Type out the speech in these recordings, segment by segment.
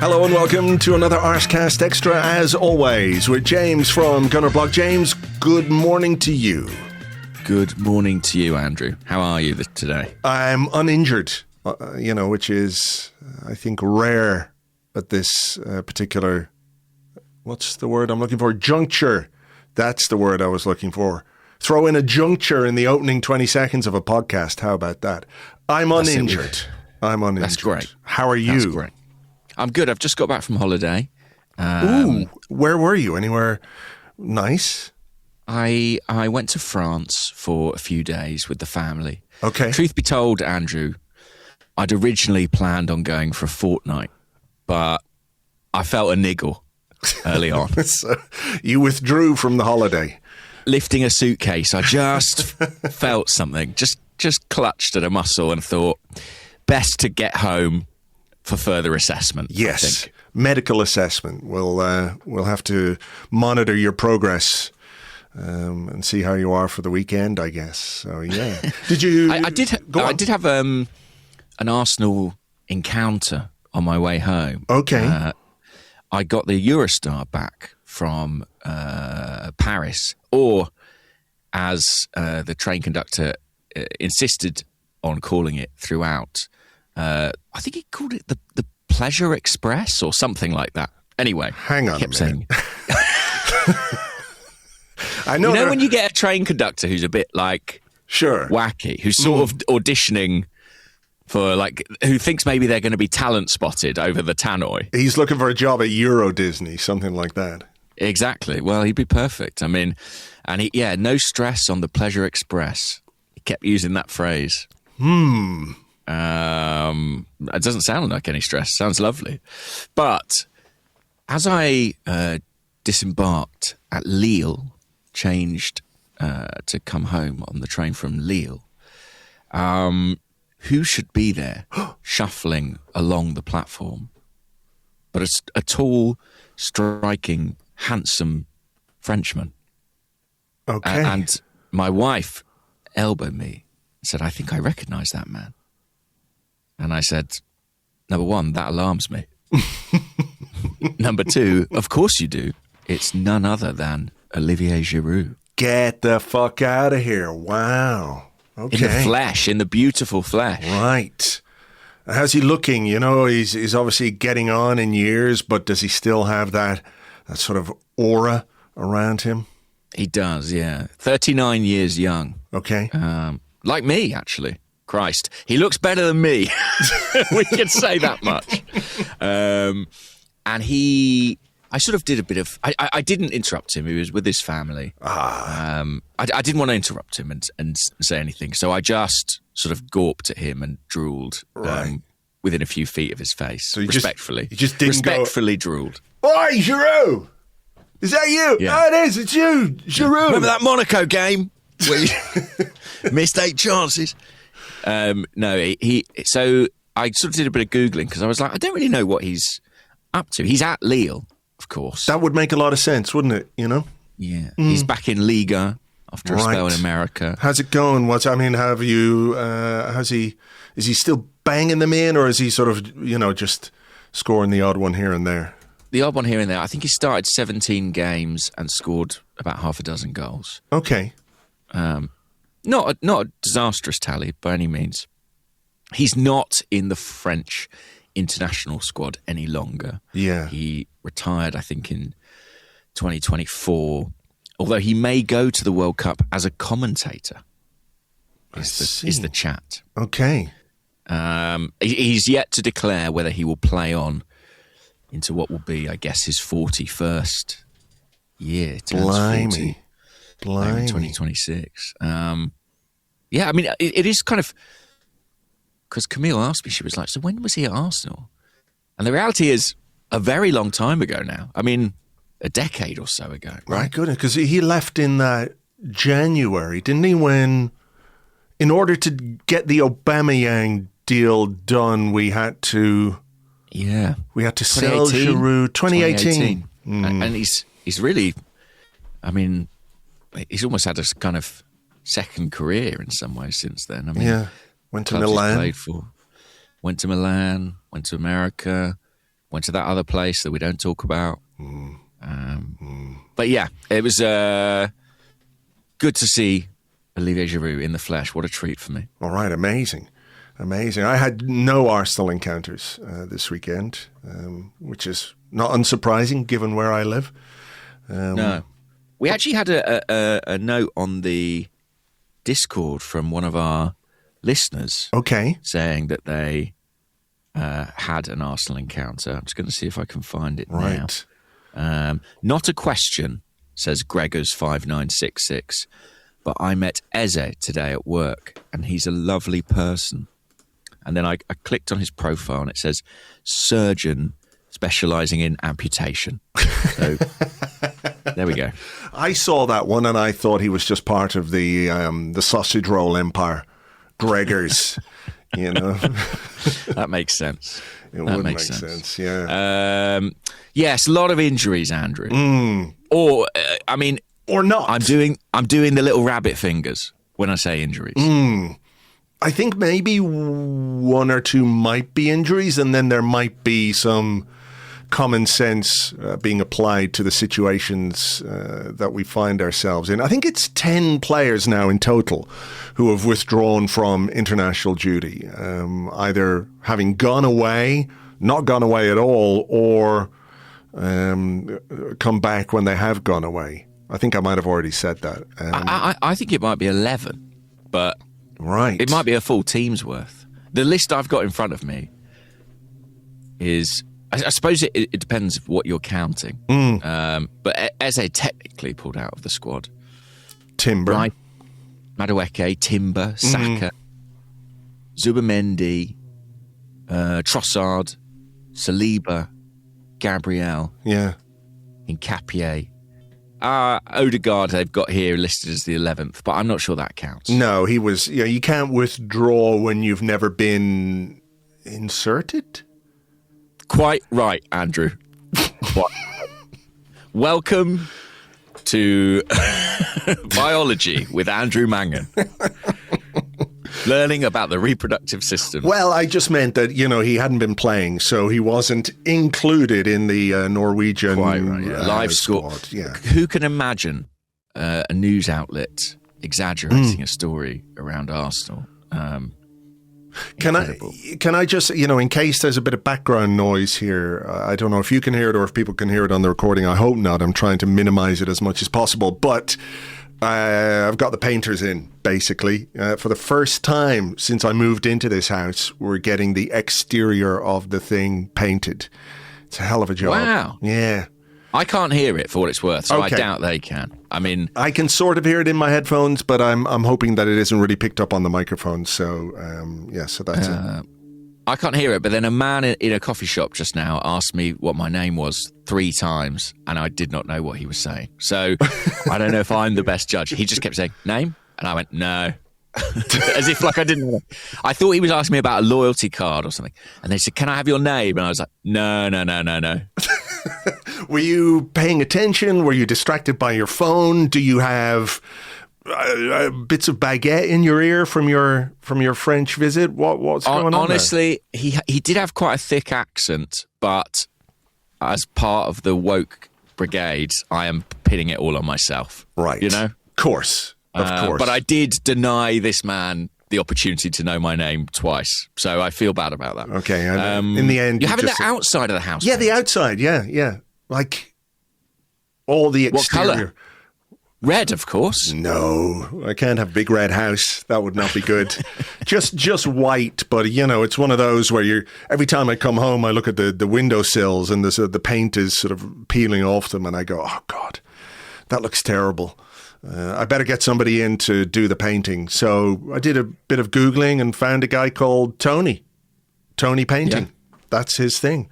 Hello and welcome to another Arsecast Extra, as always, with James from Gunnerblog. James, good morning to you. Good morning to you, Andrew. How are you today? I'm uninjured, which is, I think, rare at this particular, what's the word I'm looking for? Juncture. That's the word I was looking for. Throw in a juncture in the opening 20 seconds of a podcast. How about that? I'm uninjured. That's great. How are you? That's great. I'm good. I've just got back from holiday. Where were you? Anywhere nice? I went to France for a few days with the family. Okay. Truth be told, Andrew, I'd originally planned on going for a fortnight, but I felt a niggle early on. So you withdrew from the holiday. Lifting a suitcase, I just felt something, just clutched at a muscle and thought, best to get home for further assessment. Yes, I think. Medical assessment. We'll have to monitor your progress and see how you are for the weekend, I guess. So yeah, did you? I did have an Arsenal encounter on my way home. Okay, I got the Eurostar back from Paris, or as the train conductor insisted on calling it throughout. I think he called it the Pleasure Express or something like that. Anyway, hang on. Kept saying. I know. You know when you get a train conductor who's a bit like wacky, who's sort of auditioning for who thinks maybe they're going to be talent spotted over the tannoy. He's looking for a job at Euro Disney, something like that. Exactly. Well, he'd be perfect. I mean, and no stress on the Pleasure Express. He kept using that phrase. It doesn't sound like any stress. It sounds lovely. But as I disembarked at Lille, changed to come home on the train from Lille, who should be there shuffling along the platform but a tall, striking, handsome Frenchman. Okay. And my wife elbowed me and said, I think I recognise that man. And I said, number one, that alarms me. Number two, of course you do. It's none other than Olivier Giroud. Get the fuck out of here. Wow. Okay. In the flesh, in the beautiful flesh. Right. How's he looking? You know, he's obviously getting on in years, but does he still have that sort of aura around him? He does, yeah. 39 years young. Okay. Like me, actually. Christ, he looks better than me. We can say that much. And I sort of did a bit of, I didn't interrupt him. He was with his family. I didn't want to interrupt him and say anything. So I just sort of gawped at him and drooled within a few feet of his face. So respectfully. You just didn't respectfully drooled. Oi, Giroud! Is that you? Yeah. Oh, it is. It's you, Giroud. Remember that Monaco game where you missed 8 chances? No, so I sort of did a bit of Googling because I was like, I don't really know what he's up to. He's at Lille, of course. That would make a lot of sense, wouldn't it? You know? Yeah. He's back in Liga after a spell in America. How's it going? Have you, is he still banging them in, or is he sort of, just scoring the odd one here and there? The odd one here and there. I think he started 17 games and scored about half a dozen goals. Okay. Not a disastrous tally by any means. He's not in the French international squad any longer. Yeah. He retired, I think, in 2024, although he may go to the World Cup as a commentator, is the chat. Okay. He's yet to declare whether he will play on into what will be, I guess, his 41st year. Blimey. 2026. Yeah, I mean, it is kind of... Because Camille asked me, she was like, so when was he at Arsenal? And the reality is, a very long time ago now. I mean, a decade or so ago, right? My goodness, because he left in that January, didn't he? When, in order to get the Aubameyang deal done, we had to sell Giroud. 2018. And he's really, I mean, he's almost had a kind of second career in some ways since then. I mean, went to Milan. Went to Milan, went to America, went to that other place that we don't talk about. But yeah, it was good to see Olivier Giroud in the flesh. What a treat for me. All right, amazing. I had no Arsenal encounters this weekend, which is not unsurprising given where I live. No. We actually had a note on the Discord from one of our listeners. Okay. Saying that they had an Arsenal encounter. I'm just going to see if I can find it now. Not a question, says Gregors5966, but I met Eze today at work, and he's a lovely person. And then I clicked on his profile, and it says surgeon specialising in amputation. So there we go. I saw that one, and I thought he was just part of the sausage roll empire, Gregors. That makes sense. It would make sense. Yeah. Yes, a lot of injuries, Andrew. Or not. I'm doing the little rabbit fingers when I say injuries. I think maybe one or two might be injuries, and then there might be some common sense being applied to the situations that we find ourselves in. I think it's 10 players now in total who have withdrawn from international duty, either having gone away, not gone away at all, or come back when they have gone away. I think I might have already said that. I think it might be 11, but right, it might be a full team's worth. The list I've got in front of me is, I suppose it depends what you're counting. But Eze technically pulled out of the squad. Timber. Right. Madueke, Timber, Saka, Zubimendi, Trossard, Saliba, Gabriel, Nkapie. Odegaard they've got here listed as the 11th, but I'm not sure that counts. No, he was. You can't withdraw when you've never been inserted. Quite right, Andrew. Welcome to Biology with Andrew Mangan. Learning about the reproductive system. Well, I just meant that, he hadn't been playing, so he wasn't included in the Norwegian live squad. Yeah. Who can imagine a news outlet exaggerating a story around Arsenal? Can I just, in case there's a bit of background noise here, I don't know if you can hear it or if people can hear it on the recording. I hope not. I'm trying to minimize it as much as possible, but I've got the painters in, basically. For the first time since I moved into this house, we're getting the exterior of the thing painted. It's a hell of a job. Wow. Yeah. I can't hear it for what it's worth, so I doubt they can. I mean, I can sort of hear it in my headphones, but I'm hoping that it isn't really picked up on the microphone. So, so that's it. I can't hear it, but then a man in a coffee shop just now asked me what my name was 3 times, and I did not know what he was saying. So I don't know if I'm the best judge. He just kept saying, name? And I went, no. As if I didn't know. I thought he was asking me about a loyalty card or something. And they said, can I have your name? And I was like, no. Were you paying attention? Were you distracted by your phone? Do you have bits of baguette in your ear from your French visit? What's going on? Honestly, he did have quite a thick accent, but as part of the woke brigade, I am pitting it all on myself. Right. Of course. But I did deny this man the opportunity to know my name twice, so I feel bad about that. Okay. In the end, you're having the outside of the house. Yeah, the outside. Yeah. Like all the exterior. What colour? Red, of course. No, I can't have a big red house. That would not be good. just white. But it's one of those where every time I come home, I look at the windowsills and the paint is sort of peeling off them, and I go, oh God, that looks terrible. I better get somebody in to do the painting. So I did a bit of Googling and found a guy called Tony Painting. Yeah. That's his thing.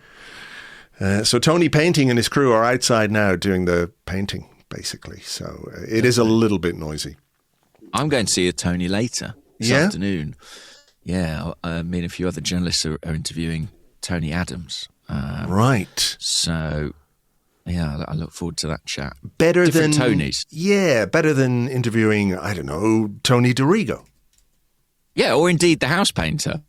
So Tony Painting and his crew are outside now doing the painting, basically. So it is a little bit noisy. I'm going to see a Tony later this afternoon. Yeah, me and a few other journalists are interviewing Tony Adams. Right. So... yeah, I look forward to that chat. Better Different than Tonys. Yeah, better than interviewing, I don't know, Tony DiRigo. Yeah, or indeed the house painter.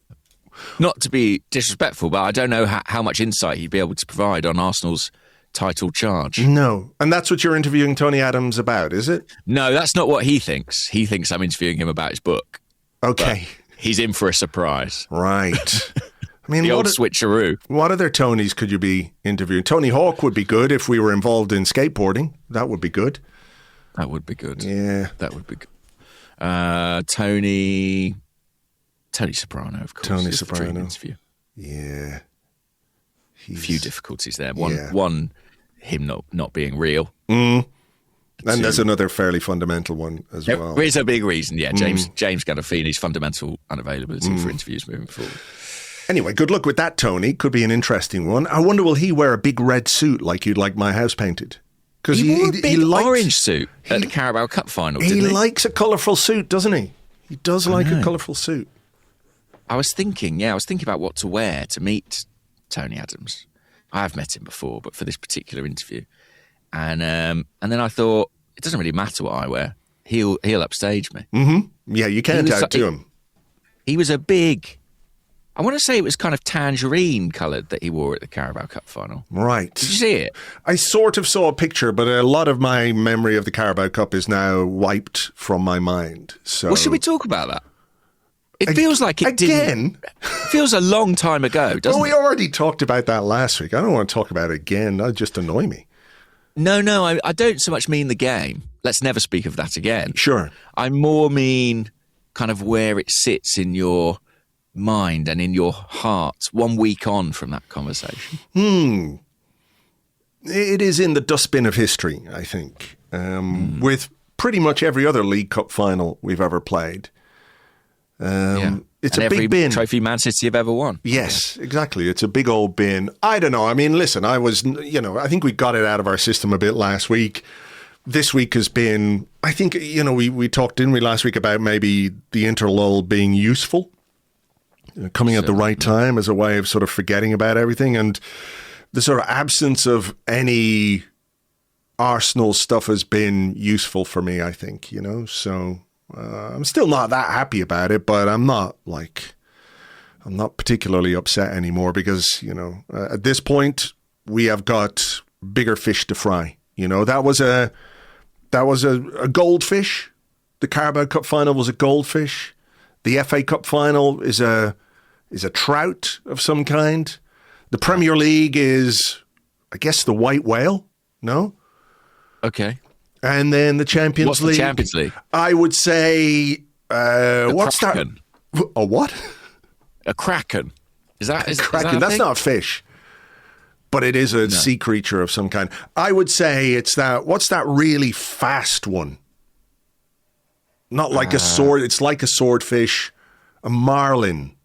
Not to be disrespectful, but I don't know how much insight he'd be able to provide on Arsenal's title charge. No. And that's what you're interviewing Tony Adams about, is it? No, that's not what he thinks. He thinks I'm interviewing him about his book. Okay. But he's in for a surprise. Right. I mean, the old switcheroo. What other Tonys could you be interviewing? Tony Hawk would be good if we were involved in skateboarding. That would be good. That would be good. Yeah. That would be good. Tony Soprano, of course. Tony It's the dream Soprano. interview. Yeah. A few difficulties there. One, him not being real. And there's another fairly fundamental one as well. There is a big reason, yeah. James Gandolfini's fundamental unavailability for interviews moving forward. Anyway, good luck with that, Tony. Could be an interesting one. I wonder, will he wear a big red suit like you'd like my house painted? Because he wore a big orange suit at the Carabao Cup final, didn't he? He likes a colourful suit, doesn't he? He does like a colourful suit. I was thinking about what to wear to meet Tony Adams. I have met him before, but for this particular interview. And then I thought, it doesn't really matter what I wear. He'll upstage me. Mm-hmm. Yeah, you can't outdo him. He was a big... I want to say it was kind of tangerine coloured that he wore at the Carabao Cup final. Right. Did you see it? I sort of saw a picture, but a lot of my memory of the Carabao Cup is now wiped from my mind. So, well, should we talk about that? It feels like it didn't... It feels a long time ago, doesn't it? We already talked about that last week. I don't want to talk about it again. That just annoy me. No, I don't so much mean the game. Let's never speak of that again. Sure. I more mean kind of where it sits in your mind and in your heart 1 week on from that conversation. It is in the dustbin of history, I think, with pretty much every other League Cup final we've ever played. It's and a big bin. Trophy Man City have ever won. Yes, exactly. It's a big old bin. I don't know. I mean, listen, I think we got it out of our system a bit last week. This week has been, I think, we talked, didn't we, last week about maybe the interlull being useful, coming at the right time as a way of sort of forgetting about everything. And the sort of absence of any Arsenal stuff has been useful for me, I think, So I'm still not that happy about it, but I'm not particularly upset anymore because, at this point we have got bigger fish to fry. That was a goldfish. The Carabao Cup final was a goldfish. The FA Cup final is a trout of some kind. The Premier League is, I guess, the white whale. No? Okay. And then the Champions What's League. What's the Champions League? I would say, what's kraken. That? A what? A kraken. Is that a kraken? That's not a fish. But it is a sea creature of some kind. I would say it's that. What's that really fast one? Not like a sword. It's like a swordfish. A marlin.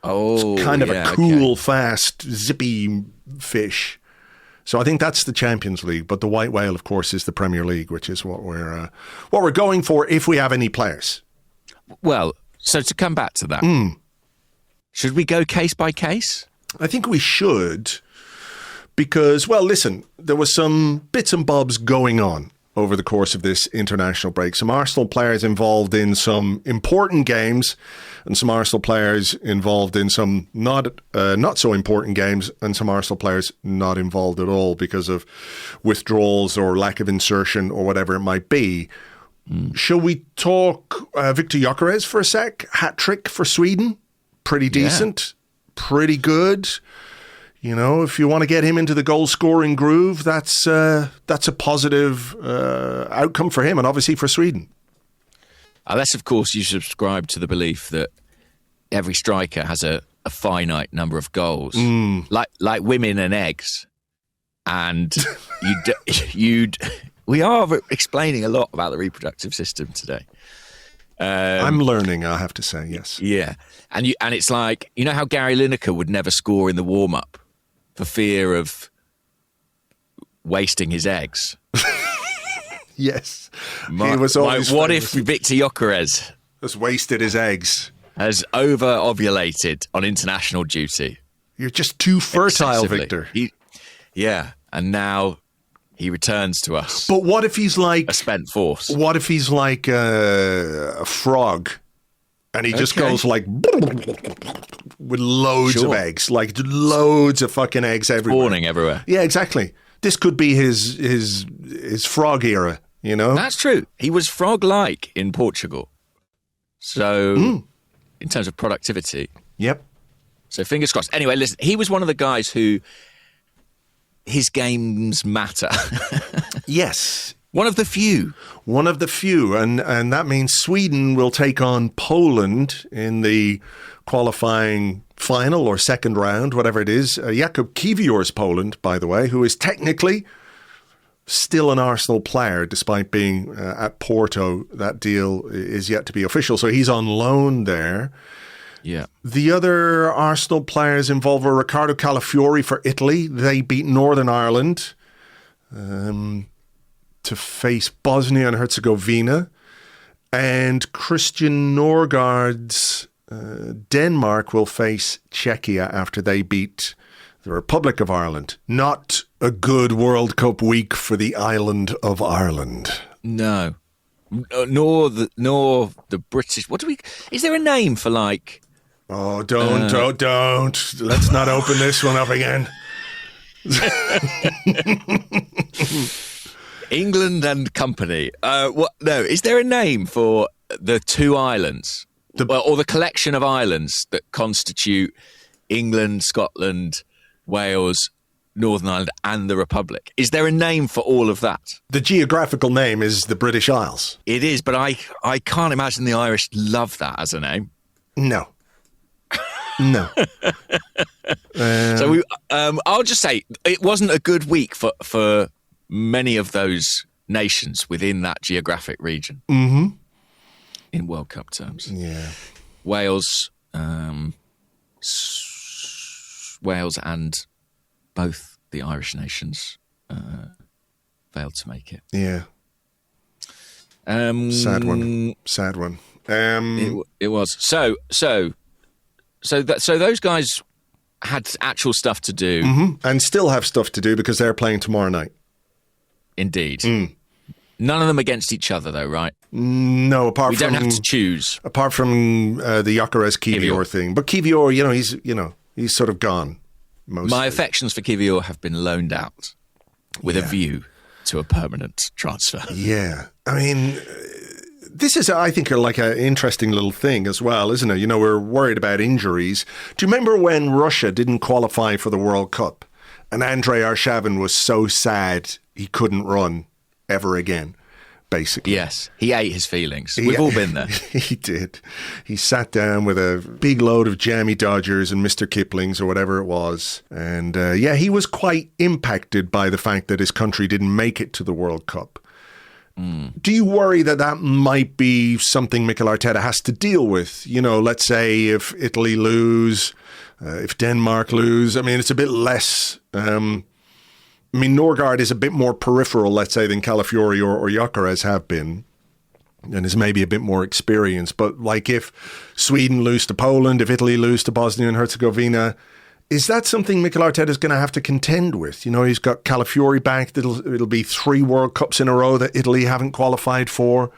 Oh, it's kind of a cool, fast, zippy fish. So I think that's the Champions League. But the white whale, of course, is the Premier League, which is what we're going for if we have any players. Well, so to come back to that, should we go case by case? I think we should. Because, well, listen, there was some bits and bobs going on over the course of this international break. Some Arsenal players involved in some important games and some Arsenal players involved in some not so important games and some Arsenal players not involved at all because of withdrawals or lack of insertion or whatever it might be. Shall we talk Viktor Gyokeres for a sec? Hat-trick for Sweden. Pretty decent. Pretty good. If you want to get him into the goal-scoring groove, that's a positive outcome for him and obviously for Sweden. Unless, of course, you subscribe to the belief that every striker has a finite number of goals, like women and eggs. And we are explaining a lot about the reproductive system today. I'm learning, I have to say, yes. Yeah. And it's like, how Gary Lineker would never score in the warm-up for fear of wasting his eggs. Yes. He was always what if Viktor Gyokeres has wasted his eggs? Has over-ovulated on international duty. You're just too fertile, Victor. And now he returns to us. But what if he's like a spent force? What if he's like a frog And he just goes like with loads of eggs, like loads of fucking eggs everywhere. Spawning everywhere. Yeah, exactly. This could be his frog era, you know? That's true. He was frog-like in Portugal. So, in terms of productivity. Yep. So fingers crossed. Anyway, listen, he was one of the guys who his games matter. Yes. One of the few. One of the few. And that means Sweden will take on Poland in the qualifying final or second round, whatever it is. Jakub Kiwior's Poland, by the way, who is technically still an Arsenal player despite being at Porto. That deal is yet to be official. So he's on loan there. Yeah. The other Arsenal players involved were Riccardo Calafiori for Italy. They beat Northern Ireland to face Bosnia and Herzegovina. And Christian Norgaard's Denmark will face Czechia after they beat the Republic of Ireland. Not a good World Cup week for the island of Ireland. No. Nor the British. Is there a name for like... Oh, don't. Let's not open this one up again. England and Company. What? No, is there a name for the two islands? Or the collection of islands that constitute England, Scotland, Wales, Northern Ireland and the Republic? Is there a name for all of that? The geographical name is the British Isles. It is, but I can't imagine the Irish love that as a name. No. So I'll just say it wasn't a good week for many of those nations within that geographic region. Mm-hmm. In World Cup terms. Yeah. Wales and both the Irish nations failed to make it. Yeah. Sad one. It was. So those guys had actual stuff to do. Mm-hmm. And still have stuff to do because they're playing tomorrow night. Indeed. None of them against each other, though, right? No, we don't have to choose. Apart from the Gyokeres Kiwior thing. But Kiwior, he's sort of gone. Mostly. My affections for Kiwior have been loaned out with a view to a permanent transfer. Yeah. I mean, this is, I think, like an interesting little thing as well, isn't it? You know, we're worried about injuries. Do you remember when Russia didn't qualify for the World Cup and Andrei Arshavin was so sad he couldn't run ever again, basically? Yes, he ate his feelings. We've all been there. He did. He sat down with a big load of Jammy Dodgers and Mr. Kipling's or whatever it was. And he was quite impacted by the fact that his country didn't make it to the World Cup. Do you worry that might be something Mikel Arteta has to deal with? You know, let's say if Italy lose, if Denmark lose. I mean, it's a bit less... Norgaard is a bit more peripheral, let's say, than Calafiori or Gyokeres have been, and is maybe a bit more experienced. But like if Sweden lose to Poland, if Italy lose to Bosnia and Herzegovina, is that something Mikel Arteta is going to have to contend with? You know, he's got Calafiori back. It'll be 3 World Cups in a row that Italy haven't qualified for.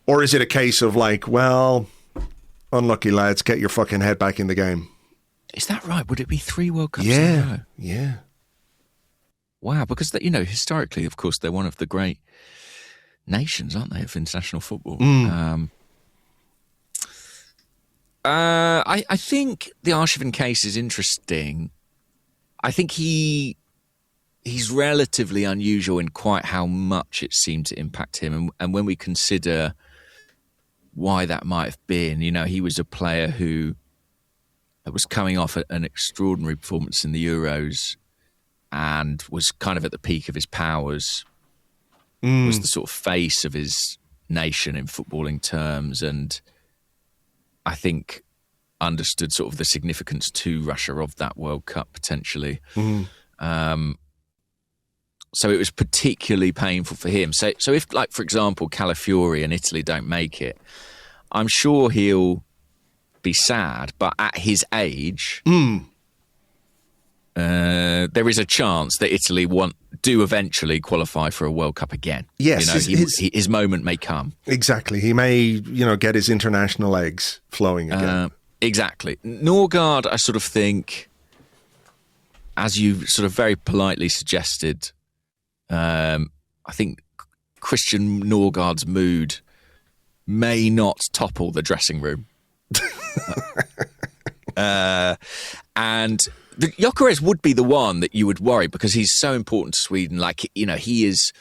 Or is it a case of like, well, unlucky lads, get your fucking head back in the game? Is that right? Would it be 3 World Cups in a row? Yeah. Wow, because, historically, of course, they're one of the great nations, aren't they, of international football? I think the Arshavin case is interesting. I think he's relatively unusual in quite how much it seemed to impact him. And when we consider why that might have been, he was a player who was coming off an extraordinary performance in the Euros and was kind of at the peak of his powers, was the sort of face of his nation in footballing terms, and I think understood sort of the significance to Russia of that World Cup potentially. So it was particularly painful for him. So if, like, for example, Calafiori and Italy don't make it, I'm sure he'll be sad, but at his age... there is a chance that Italy do eventually qualify for a World Cup again. Yes, his moment may come. Exactly. He may, get his international eggs flowing again. Exactly. Norgaard, I sort of think, as you sort of very politely suggested, I think Christian Norgaard's mood may not topple the dressing room. And Gyokeres would be the one that you would worry because he's so important to Sweden. Like, he is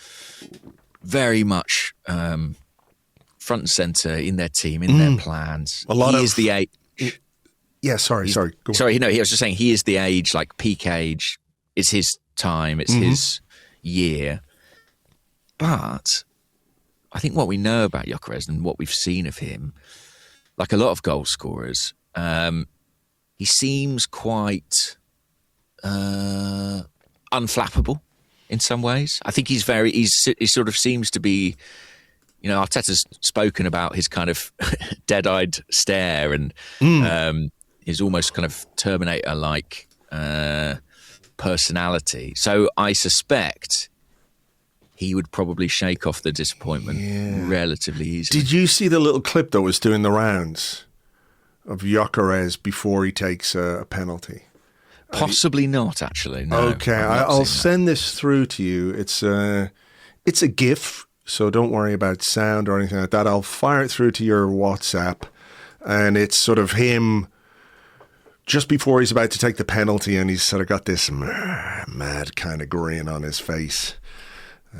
very much front and centre in their team, in their plans. He is the age. Yeah, sorry. Go on. Sorry, no, he was just saying he is the age, like peak age. It's his time. It's his year. But I think what we know about Gyokeres and what we've seen of him, like a lot of goal scorers, he seems quite unflappable in some ways. I think he sort of seems to be, Arteta's spoken about his kind of dead-eyed stare and his almost kind of Terminator-like personality. So I suspect he would probably shake off the disappointment relatively easily. Did you see the little clip that was doing the rounds of Gyokeres before he takes a penalty? Possibly not, actually. No, okay, I'll send this through to you. It's a GIF, so don't worry about sound or anything like that. I'll fire it through to your WhatsApp, and it's sort of him just before he's about to take the penalty, and he's sort of got this mad kind of grin on his face.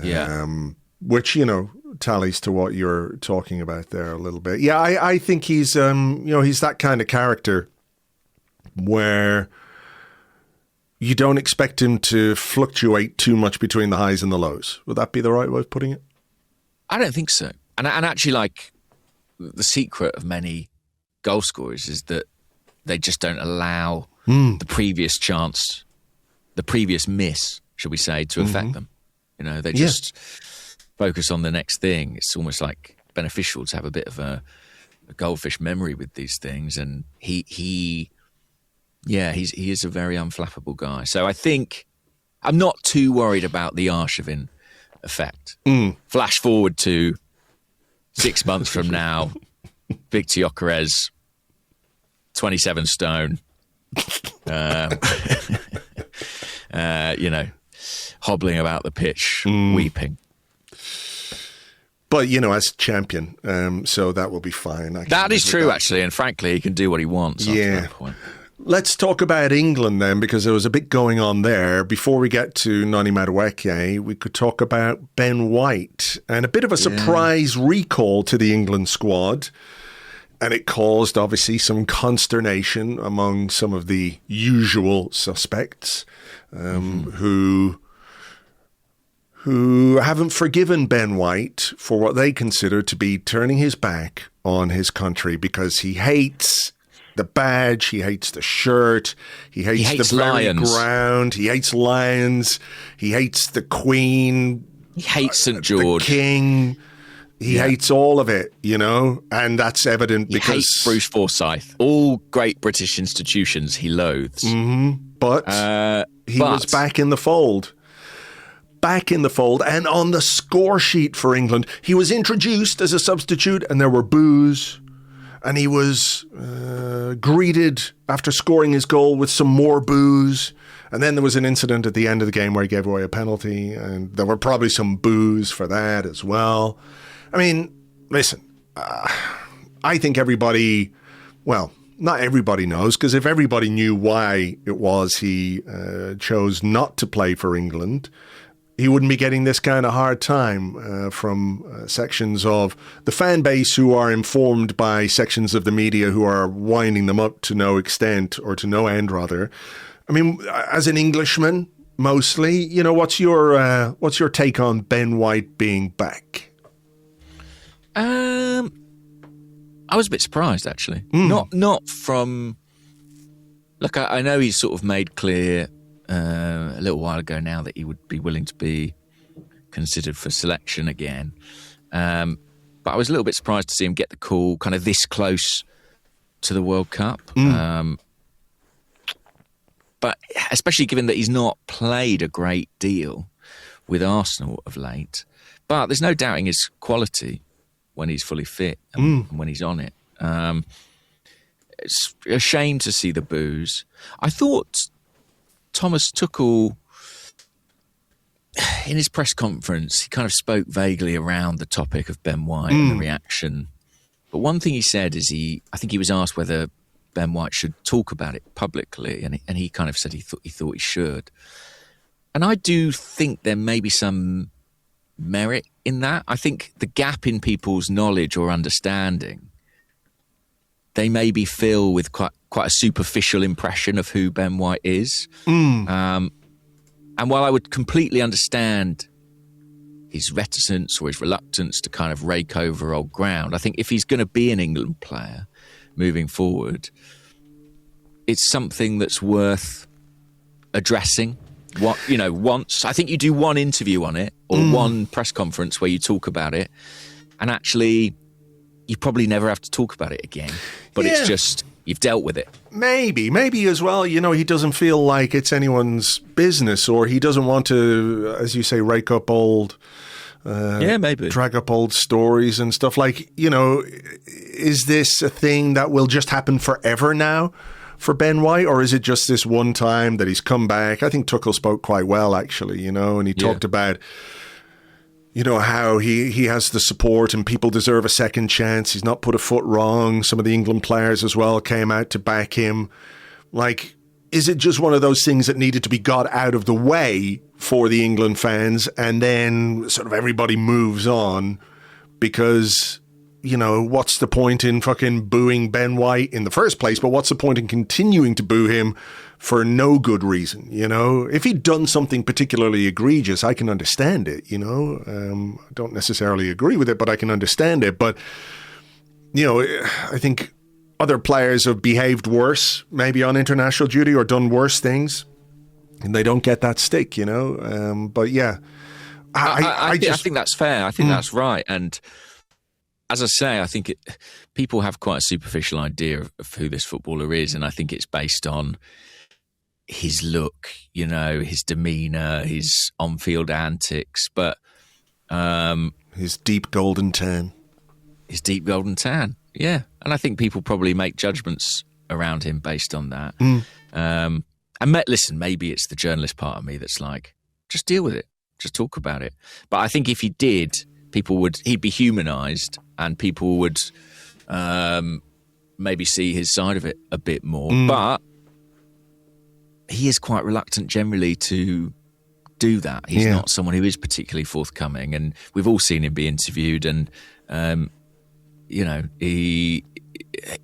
Yeah. Which, tallies to what you're talking about there a little bit. Yeah, I think he's, he's that kind of character where you don't expect him to fluctuate too much between the highs and the lows. Would that be the right way of putting it? I don't think so. And actually, like, the secret of many goal scorers is that they just don't allow the previous chance, the previous miss, should we say, to affect them. They just focus on the next thing. It's almost like beneficial to have a bit of a goldfish memory with these things. And he is a very unflappable guy. So I think I'm not too worried about the Arshavin effect. Flash forward to 6 months from now, Viktor Gyokeres, 27 stone, hobbling about the pitch, weeping. But, as champion, so that will be fine. That is true, actually, and frankly, he can do what he wants after that point. Let's talk about England then, because there was a bit going on there. Before we get to Noni Madueke, we could talk about Ben White and a bit of a surprise recall to the England squad. And it caused, obviously, some consternation among some of the usual suspects who haven't forgiven Ben White for what they consider to be turning his back on his country because he hates the badge, he hates the shirt, he hates the very ground, he hates lions, he hates the Queen, he hates St. George, the King. He hates all of it, and that's evident because... He hates Bruce Forsyth. All great British institutions he loathes. But he was back in the fold. Back in the fold. And on the score sheet for England, he was introduced as a substitute and there were boos. And he was greeted after scoring his goal with some more boos. And then there was an incident at the end of the game where he gave away a penalty. And there were probably some boos for that as well. I mean, listen, I think everybody, well, not everybody knows, because if everybody knew why it was he chose not to play for England, he wouldn't be getting this kind of hard time from sections of the fan base who are informed by sections of the media who are winding them up to no extent, or to no end, rather. I mean, as an Englishman, mostly, what's your take on Ben White being back? I was a bit surprised, actually. Not from... Look, I know he's sort of made clear a little while ago now that he would be willing to be considered for selection again. But I was a little bit surprised to see him get the call kind of this close to the World Cup. but especially given that he's not played a great deal with Arsenal of late. But there's no doubting his quality when he's fully fit and when he's on it. It's a shame to see the boos. I thought Thomas Tuchel, in his press conference, he kind of spoke vaguely around the topic of Ben White and the reaction. But one thing he said is I think he was asked whether Ben White should talk about it publicly, and he kind of said he thought he should. And I do think there may be some merit in that. I think the gap in people's knowledge or understanding, they maybe fill with quite a superficial impression of who Ben White is. And while I would completely understand his reticence or his reluctance to kind of rake over old ground, I think if he's going to be an England player moving forward, it's something that's worth addressing. Once I think you do one interview on it or one press conference where you talk about it, and actually you probably never have to talk about it again. But it's just, you've dealt with it. Maybe as well, he doesn't feel like it's anyone's business, or he doesn't want to, as you say, rake up old, maybe drag up old stories and stuff. Like, is this a thing that will just happen forever now for Ben White, or is it just this one time that he's come back? I think Tuchel spoke quite well, actually, and he talked about, how he has the support and people deserve a second chance. He's not put a foot wrong. Some of the England players as well came out to back him. Like, is it just one of those things that needed to be got out of the way for the England fans, and then sort of everybody moves on? Because, what's the point in fucking booing Ben White in the first place? But what's the point in continuing to boo him for no good reason? If he'd done something particularly egregious, I can understand it. I don't necessarily agree with it, but I can understand it. But, I think other players have behaved worse, maybe on international duty, or done worse things, and they don't get that stick, But yeah, I think that's fair. I think that's right. And as I say, I think people have quite a superficial idea of who this footballer is, and I think it's based on his look, his demeanour, his on-field antics, but his deep golden tan. Yeah. And I think people probably make judgments around him based on that. And listen, maybe it's the journalist part of me that's like, just deal with it, just talk about it. But I think if he did, he'd be humanised, and people would maybe see his side of it a bit more. But he is quite reluctant generally to do that. He's not someone who is particularly forthcoming, and we've all seen him be interviewed, and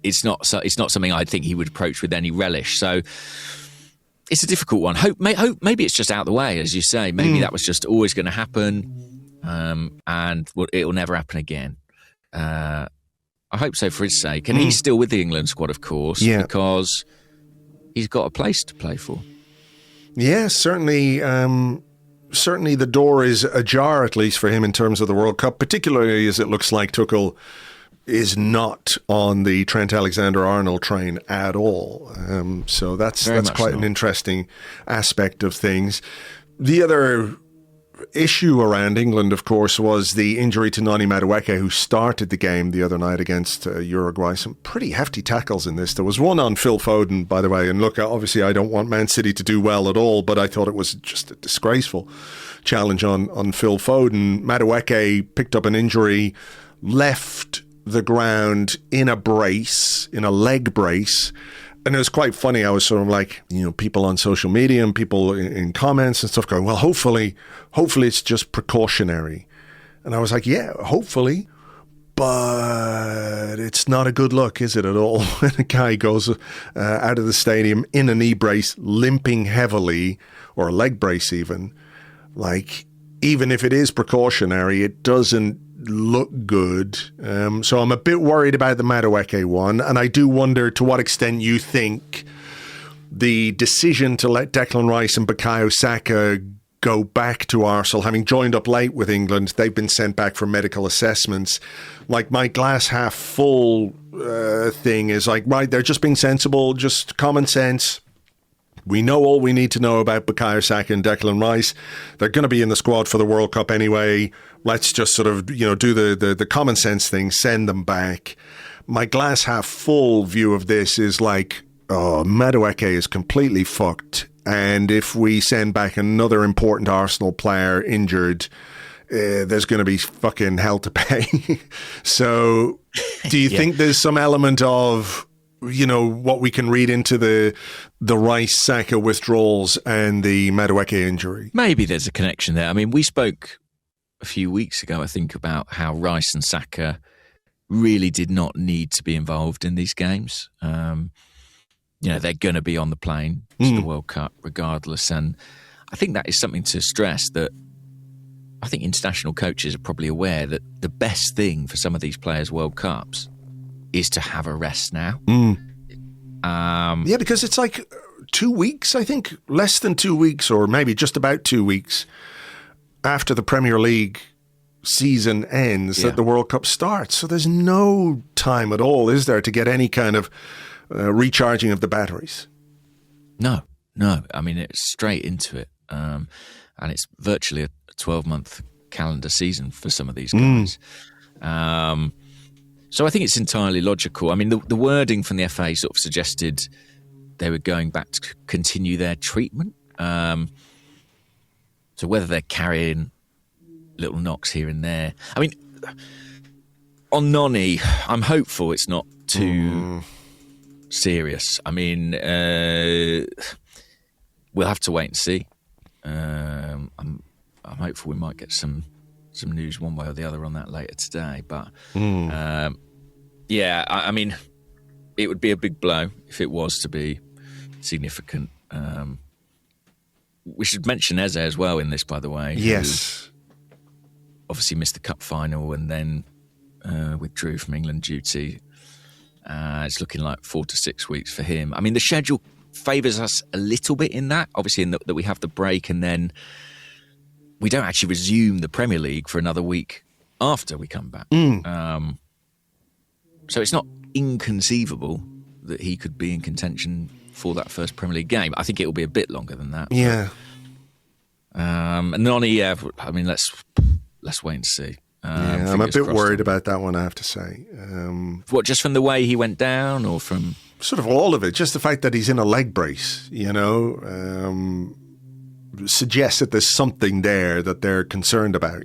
it's not something I think he would approach with any relish. So it's a difficult one. Maybe it's just out of the way, as you say. Maybe that was just always going to happen, and it will never happen again. I hope so for his sake. And he's still with the England squad, of course, because he's got a place to play for. Yeah, certainly. Certainly the door is ajar, at least for him, in terms of the World Cup, particularly as it looks like Tuchel is not on the Trent Alexander-Arnold train at all. So that's quite an interesting aspect of things. The other issue around England, of course, was the injury to Noni Madueke, who started the game the other night against Uruguay. Some pretty hefty tackles in this. There was one on Phil Foden, by the way. And look, obviously I don't want Man City to do well at all, but I thought it was just a disgraceful challenge on Phil Foden. Madueke picked up an injury, left the ground in a leg brace. And it was quite funny. I was sort of like, people on social media and people in comments and stuff going, well, hopefully it's just precautionary. And I was like, yeah, hopefully. But it's not a good look, is it, at all? When a guy goes out of the stadium in a knee brace, limping heavily, or a leg brace even. Like, even if it is precautionary, it doesn't look good. So I'm a bit worried about the Madueke one, and I do wonder to what extent you think the decision to let Declan Rice and Bukayo Saka go back to Arsenal, having joined up late with England, they've been sent back for medical assessments. Like, my glass half full thing is like, right, they're just being sensible, just common sense. We know all we need to know about Bukayo Saka and Declan Rice. They're going to be in the squad for the World Cup anyway. Let's just sort of, do the common sense thing, send them back. My glass half full view of this is like, Madueke is completely fucked. And if we send back another important Arsenal player injured, there's going to be fucking hell to pay. So do you think there's some element of, what we can read into the Rice-Saka withdrawals and the Madueke injury? Maybe there's a connection there. I mean, we spoke a few weeks ago, I think, about how Rice and Saka really did not need to be involved in these games. They're going to be on the plane to the World Cup regardless. And I think that is something to stress, that I think international coaches are probably aware that the best thing for some of these players' World Cups is to have a rest now. Because it's like 2 weeks, I think, less than 2 weeks, or maybe just about 2 weeks after the Premier League season ends that the World Cup starts. So there's no time at all, is there, to get any kind of recharging of the batteries? No. I mean, it's straight into it. And it's virtually a 12-month calendar season for some of these guys. So I think it's entirely logical. I mean, the wording from the FA sort of suggested they were going back to continue their treatment. So whether they're carrying little knocks here and there. I mean, on Noni, I'm hopeful it's not too serious. I mean, we'll have to wait and see. I'm hopeful we might get some news one way or the other on that later today. But I mean, it would be a big blow if it was to be significant. We should mention Eze as well in this, by the way. Yes. Obviously missed the cup final and then withdrew from England duty. It's looking like 4 to 6 weeks for him. I mean, the schedule favours us a little bit in that, obviously, in that we have the break and then we don't actually resume the Premier League for another week after we come back. So it's not inconceivable that he could be in contention for that first Premier League game. I think it will be a bit longer than that. Yeah. And Noni, I mean, let's wait and see. I'm a bit worried about that one, I have to say. What, just from the way he went down, or from sort of all of it? Just the fact that he's in a leg brace, suggests that there's something there that they're concerned about.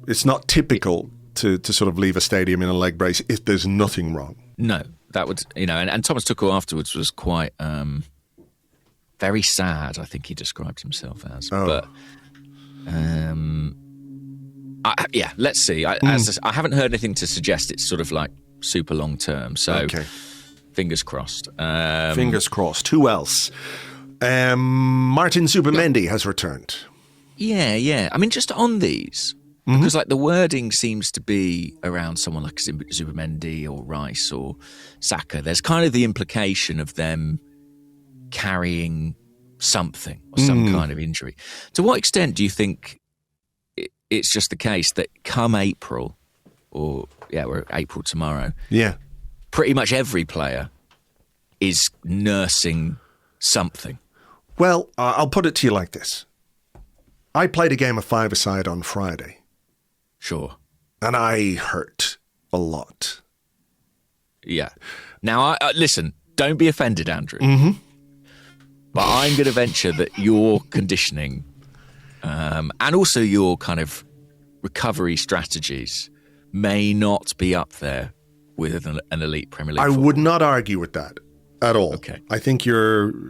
It's not typical to sort of leave a stadium in a leg brace if there's nothing wrong. No, that would, and Thomas Tuchel afterwards was quite very sad, I think he described himself as. But let's see. I haven't heard anything to suggest it's sort of like super long term. So fingers crossed. Fingers crossed. Who else? Martin Zubimendi has returned. Yeah. I mean, just on these, because like the wording seems to be around someone like Zubimendi or Rice or Saka. There's kind of the implication of them carrying something or some kind of injury. To what extent do you think it's just the case that come April, or we're April tomorrow, pretty much every player is nursing something? Well, I'll put it to you like this. I played a game of five-a-side on Friday. Sure. And I hurt a lot. Yeah. Now, listen, don't be offended, Andrew. But I'm going to venture that your conditioning and also your kind of recovery strategies may not be up there with an elite Premier League football. I would not argue with that at all. Okay. I think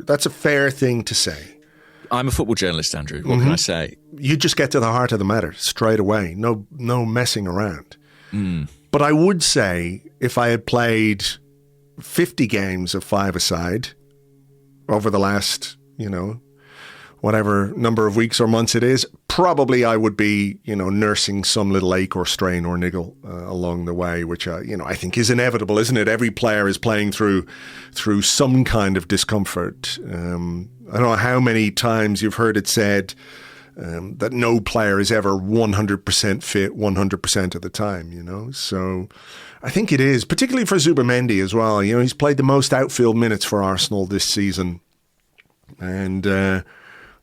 that's a fair thing to say. I'm a football journalist, Andrew. What can I say? You just get to the heart of the matter straight away. No messing around. But I would say if I had played 50 games of five-a-side over the last, whatever number of weeks or months it is, probably I would be, nursing some little ache or strain or niggle along the way, which, I think is inevitable, isn't it? Every player is playing through some kind of discomfort. I don't know how many times you've heard it said, that no player is ever 100% fit 100% of the time, you know. So I think it is, particularly for Zubimendi as well. You know, he's played the most outfield minutes for Arsenal this season. And,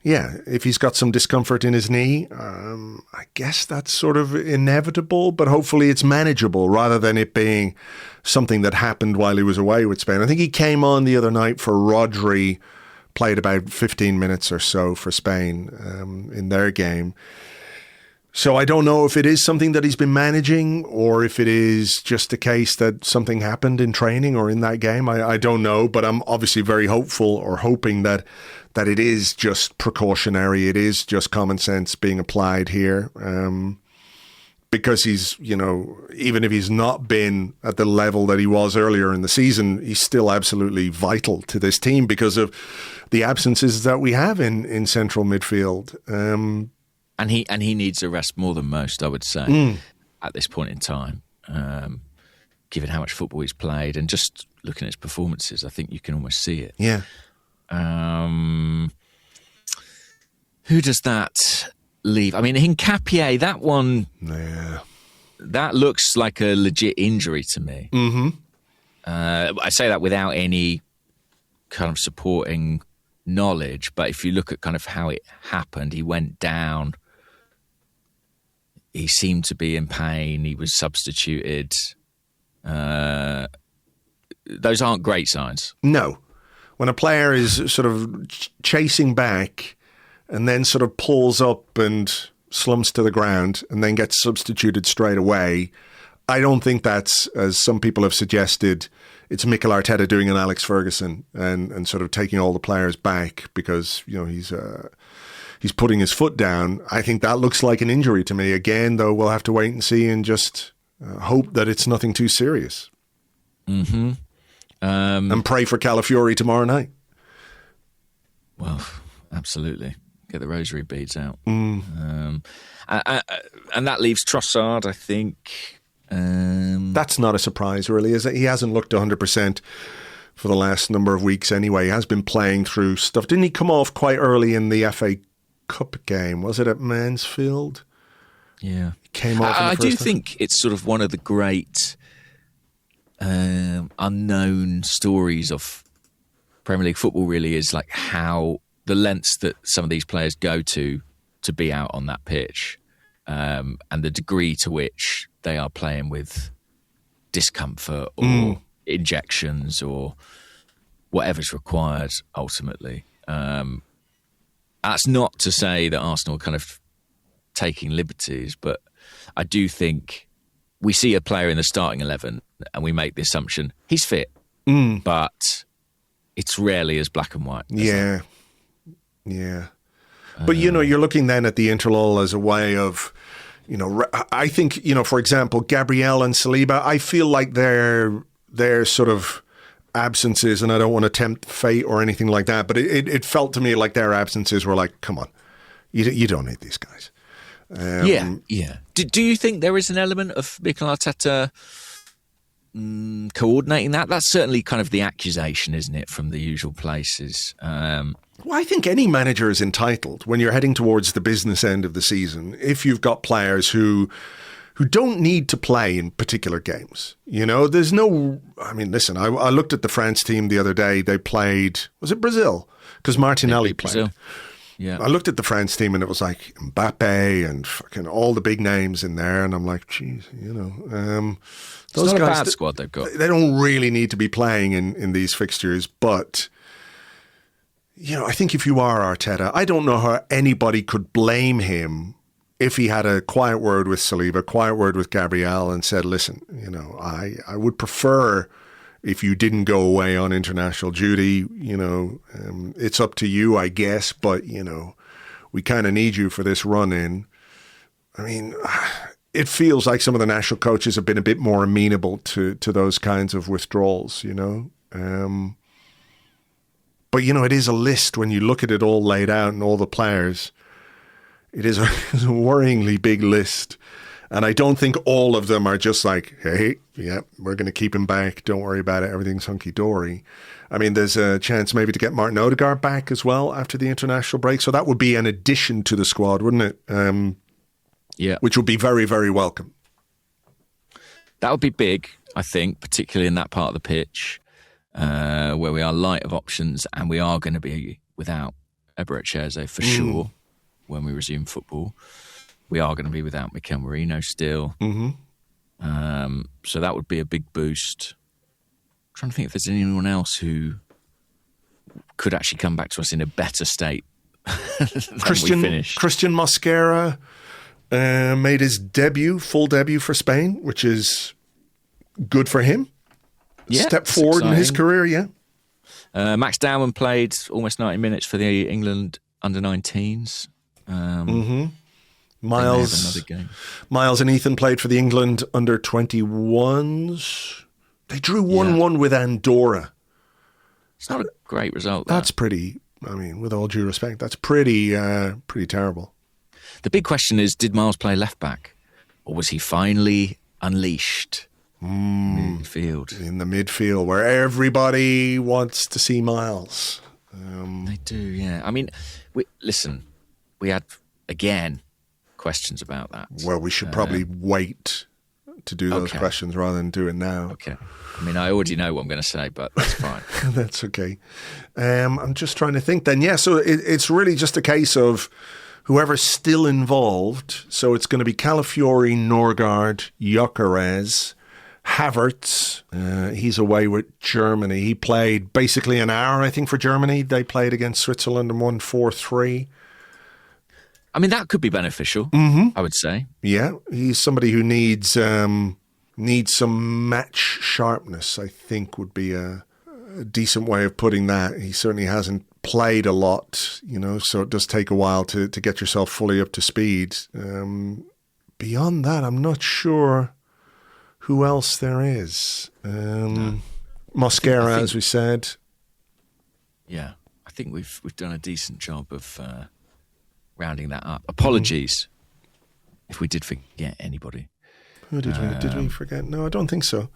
if he's got some discomfort in his knee, I guess that's sort of inevitable, but hopefully it's manageable rather than it being something that happened while he was away with Spain. I think he came on the other night for Rodri, played about 15 minutes or so for Spain in their game. So I don't know if it is something that he's been managing or if it is just a case that something happened in training or in that game. I don't know, but I'm obviously very hopeful or hoping that it is just precautionary. It is just common sense being applied here. Because he's, you know, even if he's not been at the level that he was earlier in the season, he's still absolutely vital to this team because of the absences that we have in central midfield. And he needs a rest more than most, I would say, at this point in time, given how much football he's played and just looking at his performances. I think you can almost see it. Yeah. Who does that leave? I mean, Hincapié, that one, that looks like a legit injury to me. Mm-hmm. I say that without any kind of supporting knowledge, but if you look at kind of how it happened, he went down. He seemed to be in pain. He was substituted. Those aren't great signs. No. When a player is sort of chasing back and then sort of pulls up and slumps to the ground and then gets substituted straight away, I don't think that's, as some people have suggested, it's Mikel Arteta doing an Alex Ferguson and sort of taking all the players back because, you know, he's putting his foot down. I think that looks like an injury to me. Again, though, we'll have to wait and see and just hope that it's nothing too serious. Mm-hmm. And pray for Calafiori tomorrow night. Well, absolutely. Get the rosary beads out. Mm. And that leaves Trossard, I think. That's not a surprise, really, is it? He hasn't looked 100% for the last number of weeks anyway. He has been playing through stuff. Didn't he come off quite early in the FA Cup game? Was it at Mansfield? Yeah. He came off. I do think it's sort of one of the great unknown stories of Premier League football, really, is like how the lengths that some of these players go to be out on that pitch, and the degree to which they are playing with discomfort or injections or whatever's required ultimately. That's not to say that Arsenal are kind of taking liberties, but I do think we see a player in the starting 11 and we make the assumption he's fit, but it's rarely as black and white. Yeah. But, you know, you're looking then at the Interlull as a way of, you know, I think, you know, for example, Gabriel and Saliba, I feel like they're sort of absences, and I don't want to tempt fate or anything like that, but it felt to me like their absences were like, come on, you don't need these guys. Yeah. Do you think there is an element of Mikel Arteta coordinating that? That's certainly kind of the accusation, isn't it, from the usual places. Well, I think any manager is entitled, when you're heading towards the business end of the season, if you've got players who don't need to play in particular games. You know, there's no... I mean, listen, I looked at the France team the other day. They played... Was it Brazil? Because Martinelli played. Brazil. Yeah. I looked at the France team and it was like Mbappe and fucking all the big names in there. And I'm like, geez, you know... those guys, not a bad squad they've got. They don't really need to be playing in these fixtures, but... You know, I think if you are Arteta, I don't know how anybody could blame him if he had a quiet word with Saliba, quiet word with Gabriel and said, listen, you know, I would prefer if you didn't go away on international duty, you know, it's up to you, I guess, but, you know, we kind of need you for this run in. I mean, it feels like some of the national coaches have been a bit more amenable to those kinds of withdrawals, you know. But, you know, it is a list when you look at it all laid out and all the players. It is a worryingly big list. And I don't think all of them are just like, hey, yeah, we're going to keep him back. Don't worry about it. Everything's hunky-dory. I mean, there's a chance maybe to get Martin Odegaard back as well after the international break. So that would be an addition to the squad, wouldn't it? Yeah. Which would be very, very welcome. That would be big, I think, particularly in that part of the pitch where we are light of options, and we are going to be without Eberechi for sure when we resume football. We are going to be without Mikel Merino still. Mm-hmm. So that would be a big boost. I'm trying to think if there's anyone else who could actually come back to us in a better state than Christian Mosquera made his full debut for Spain, which is good for him. Yeah, step forward in his career, yeah. Max Dowman played almost 90 minutes for the England under-19s. Myles and Ethan played for the England under-21s. They drew 1-1 with Andorra. It's not a great result, though. That's pretty, I mean, with all due respect, that's pretty terrible. The big question is, did Myles play left-back? Or was he finally unleashed? Midfield. In the midfield, where everybody wants to see Myles. They do, yeah. I mean, we had, again, questions about that. Well, we should probably wait to do those questions rather than do it now. Okay. I mean, I already know what I'm going to say, but that's fine. That's okay. I'm just trying to think then. Yeah, so it's really just a case of whoever's still involved. So it's going to be Calafiori, Norgaard, Gyokeres, Havertz. He's away with Germany. He played basically an hour, I think, for Germany. They played against Switzerland and won 4-3. I mean, that could be beneficial, I would say. Yeah, he's somebody who needs some match sharpness, I think, would be a decent way of putting that. He certainly hasn't played a lot, so it does take a while to get yourself fully up to speed. Beyond that, I'm not sure who else there is. Mosquera, as we said. Yeah, I think we've done a decent job of rounding that up. Apologies if we did forget anybody. Who did we forget? No, I don't think so.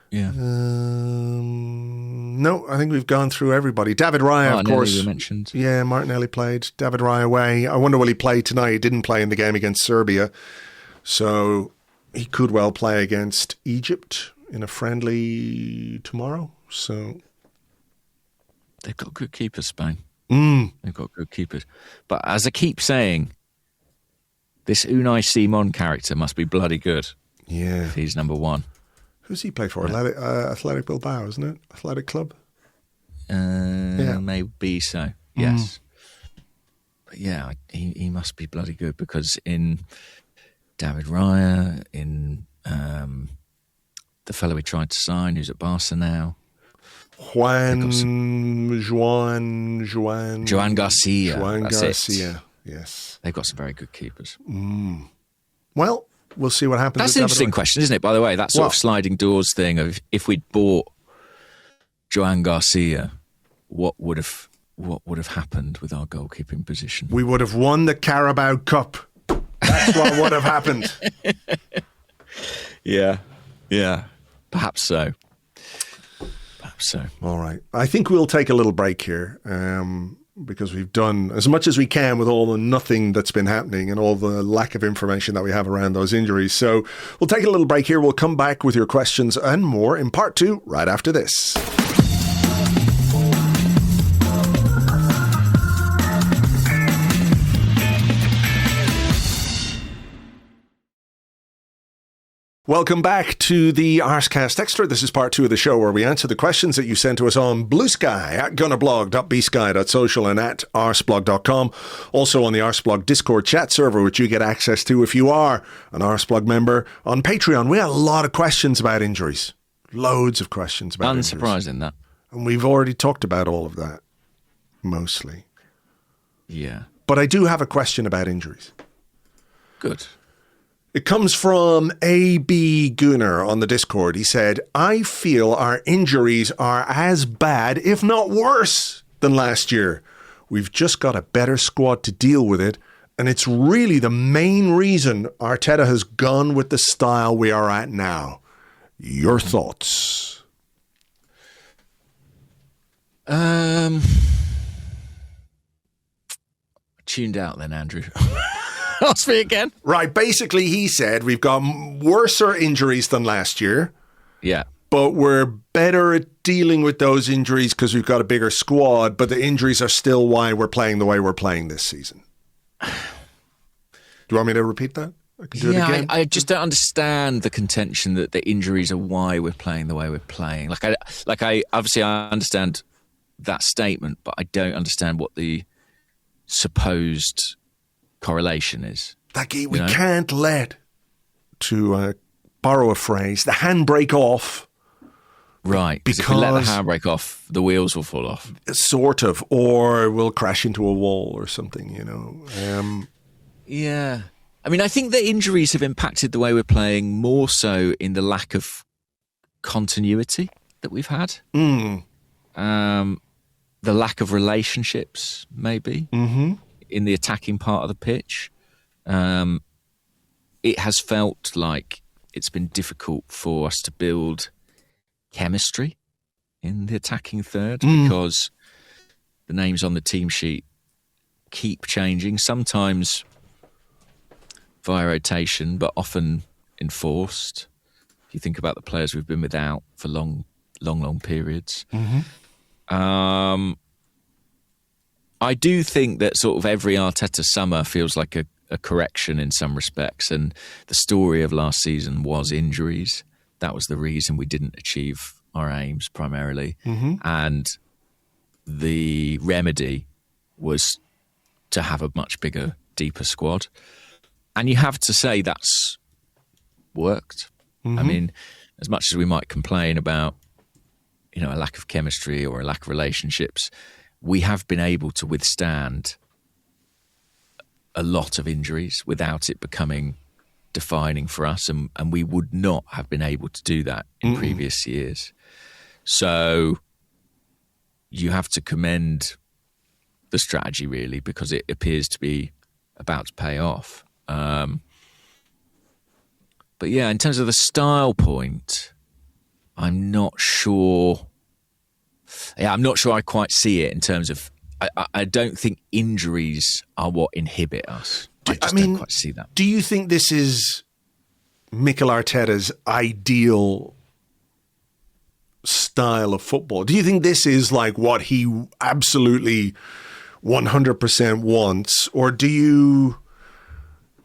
Yeah. No, I think we've gone through everybody. David Raya, of course. You mentioned. Yeah, Martinelli played. David Raya away. I wonder will he play tonight? He didn't play in the game against Serbia. So he could well play against Egypt in a friendly tomorrow. So they've got good keepers, Spain. They've got good keepers. But as I keep saying, this Unai Simon character must be bloody good. Yeah. If he's number one. Who's he play for? Athletic Bilbao, isn't it? Athletic Club? Yeah. Maybe so, yes. But yeah, he must be bloody good because in David Raya, in the fellow we tried to sign, who's at Barca now. Joan Garcia. Yes. They've got some very good keepers. Well, we'll see what happens. That's an interesting question, isn't it, by the way? That sort of sliding doors thing of if we'd bought Joan Garcia, what would have happened with our goalkeeping position? We would have won the Carabao Cup. That's what would have happened. Yeah. Perhaps so. All right. I think we'll take a little break here because we've done as much as we can with all the nothing that's been happening and all the lack of information that we have around those injuries. So we'll take a little break here. We'll come back with your questions and more in part 2 right after this. Welcome back to the Arsecast Extra. This is part 2 of the show where we answer the questions that you sent to us on Blue Sky at gunnerblog.bsky.social and at arseblog.com. Also on the Arseblog Discord chat server, which you get access to if you are an Arseblog member. On Patreon, we had a lot of questions about injuries. Loads of questions about injuries. Unsurprising, that. And we've already talked about all of that, mostly. Yeah. But I do have a question about injuries. Good. It comes from A.B. Gunner on the Discord. He said, I feel our injuries are as bad, if not worse, than last year. We've just got a better squad to deal with it, And it's really the main reason Arteta has gone with the style we are at now. Your thoughts? Tuned out then, Andrew. Ask me again. Right. Basically, he said we've got worse injuries than last year. Yeah. But we're better at dealing with those injuries because we've got a bigger squad. But the injuries are still why we're playing the way we're playing this season. Do you want me to repeat that? I can do it again. I just don't understand the contention that the injuries are why we're playing the way we're playing. I obviously I understand that statement, but I don't understand what the supposed correlation is. We can't let, to borrow a phrase, the handbrake off. Right, because if we let the handbrake off, the wheels will fall off. Sort of, or we'll crash into a wall or something, Yeah. I mean, I think the injuries have impacted the way we're playing more so in the lack of continuity that we've had. The lack of relationships, maybe, in the attacking part of the pitch. It has felt like it's been difficult for us to build chemistry in the attacking third because the names on the team sheet keep changing, sometimes via rotation, but often enforced. If you think about the players we've been without for long periods. I do think that sort of every Arteta summer feels like a correction in some respects, and the story of last season was injuries. That was the reason we didn't achieve our aims primarily, and the remedy was to have a much bigger, deeper squad. And you have to say that's worked. I mean, as much as we might complain about, a lack of chemistry or a lack of relationships, we have been able to withstand a lot of injuries without it becoming defining for us. And we would not have been able to do that in previous years. So you have to commend the strategy, really, because it appears to be about to pay off. But yeah, in terms of the style point, I'm not sure. Yeah, I'm not sure I quite see it in terms of. I don't think injuries are what inhibit us. I don't quite see that. Do you think this is Mikel Arteta's ideal style of football? Do you think this is like what he absolutely 100% wants, or do you?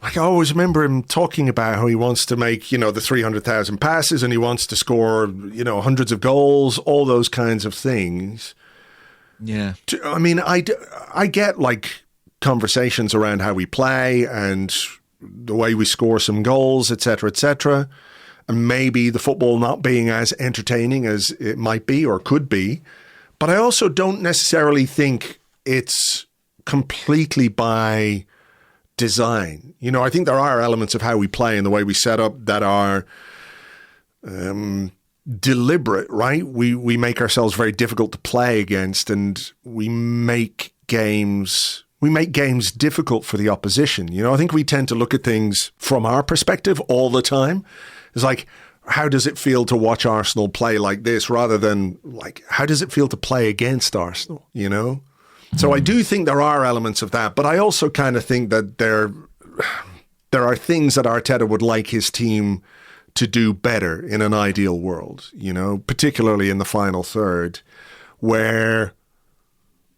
Like, I always remember him talking about how he wants to make, the 300,000 passes and he wants to score, hundreds of goals, all those kinds of things. Yeah. I mean, I get like conversations around how we play and the way we score some goals, etc., and maybe the football not being as entertaining as it might be or could be. But I also don't necessarily think it's completely by design. I think there are elements of how we play and the way we set up that are deliberate, right? We make ourselves very difficult to play against, and we make games difficult for the opposition. I think we tend to look at things from our perspective all the time. It's like, how does it feel to watch Arsenal play like this, rather than like, how does it feel to play against Arsenal, So I do think there are elements of that, but I also kind of think that there are things that Arteta would like his team to do better in an ideal world, particularly in the final third, where,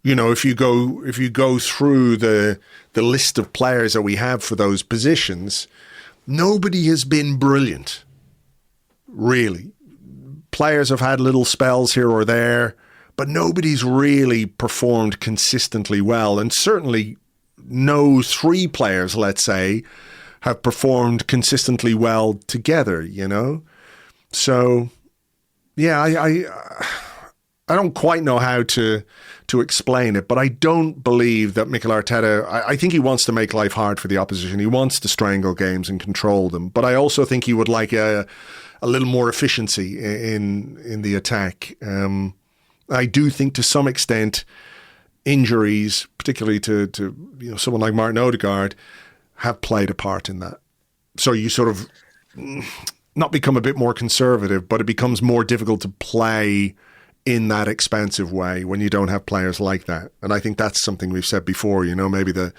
if you go through the list of players that we have for those positions, nobody has been brilliant, really. Players have had little spells here or there, but nobody's really performed consistently well. And certainly no three players, let's say, have performed consistently well together, So, yeah, I don't quite know how to explain it, but I don't believe that Mikel Arteta, I think he wants to make life hard for the opposition. He wants to strangle games and control them. But I also think he would like a little more efficiency in the attack. I do think to some extent injuries, particularly to someone like Martin Odegaard, have played a part in that. So you sort of not become a bit more conservative, but it becomes more difficult to play in that expansive way when you don't have players like that. And I think that's something we've said before, maybe the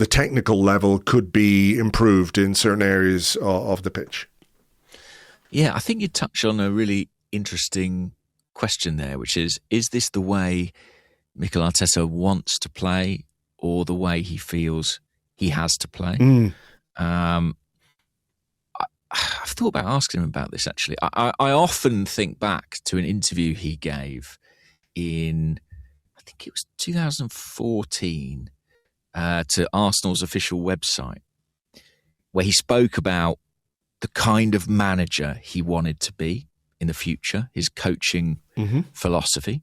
technical level could be improved in certain areas of the pitch. Yeah, I think you touch on a really interesting question there, which is this the way Mikel Arteta wants to play or the way he feels he has to play? I've thought about asking him about this, actually. I often think back to an interview he gave in, I think it was 2014, to Arsenal's official website, where he spoke about the kind of manager he wanted to be in the future, his coaching philosophy.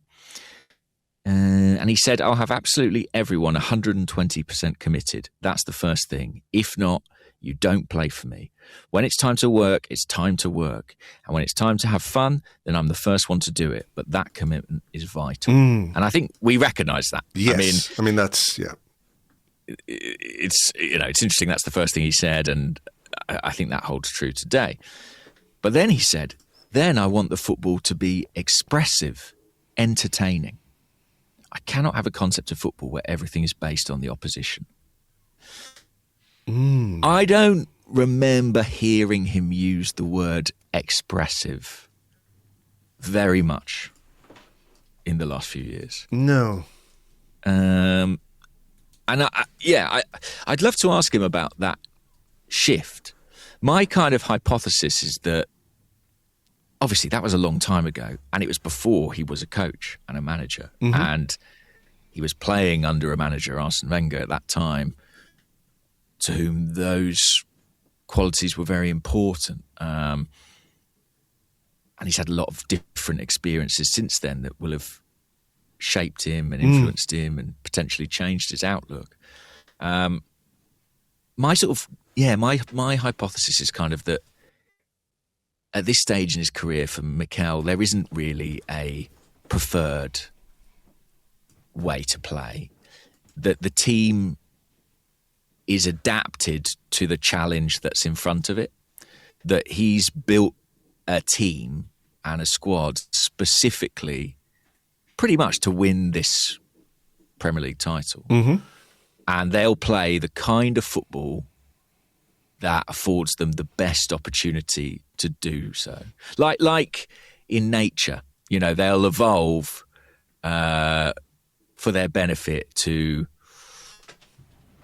And he said, I'll have absolutely everyone 120% committed. That's the first thing. If not, you don't play for me. When it's time to work, it's time to work. And when it's time to have fun, then I'm the first one to do it. But that commitment is vital. And I think we recognise that. Yes. I mean that's, yeah. It's interesting. That's the first thing he said. And I think that holds true today. But then he said, then I want the football to be expressive, entertaining. I cannot have a concept of football where everything is based on the opposition. I don't remember hearing him use the word expressive very much in the last few years. No. And I'd love to ask him about that shift. My kind of hypothesis is that obviously that was a long time ago, and it was before he was a coach and a manager, and he was playing under a manager, Arsene Wenger, at that time, to whom those qualities were very important. And he's had a lot of different experiences since then that will have shaped him and influenced him and potentially changed his outlook. My hypothesis is kind of that at this stage in his career for Mikel, there isn't really a preferred way to play. That the team is adapted to the challenge that's in front of it. That he's built a team and a squad specifically pretty much to win this Premier League title. And they'll play the kind of football that affords them the best opportunity to do so. Like in nature, they'll evolve for their benefit to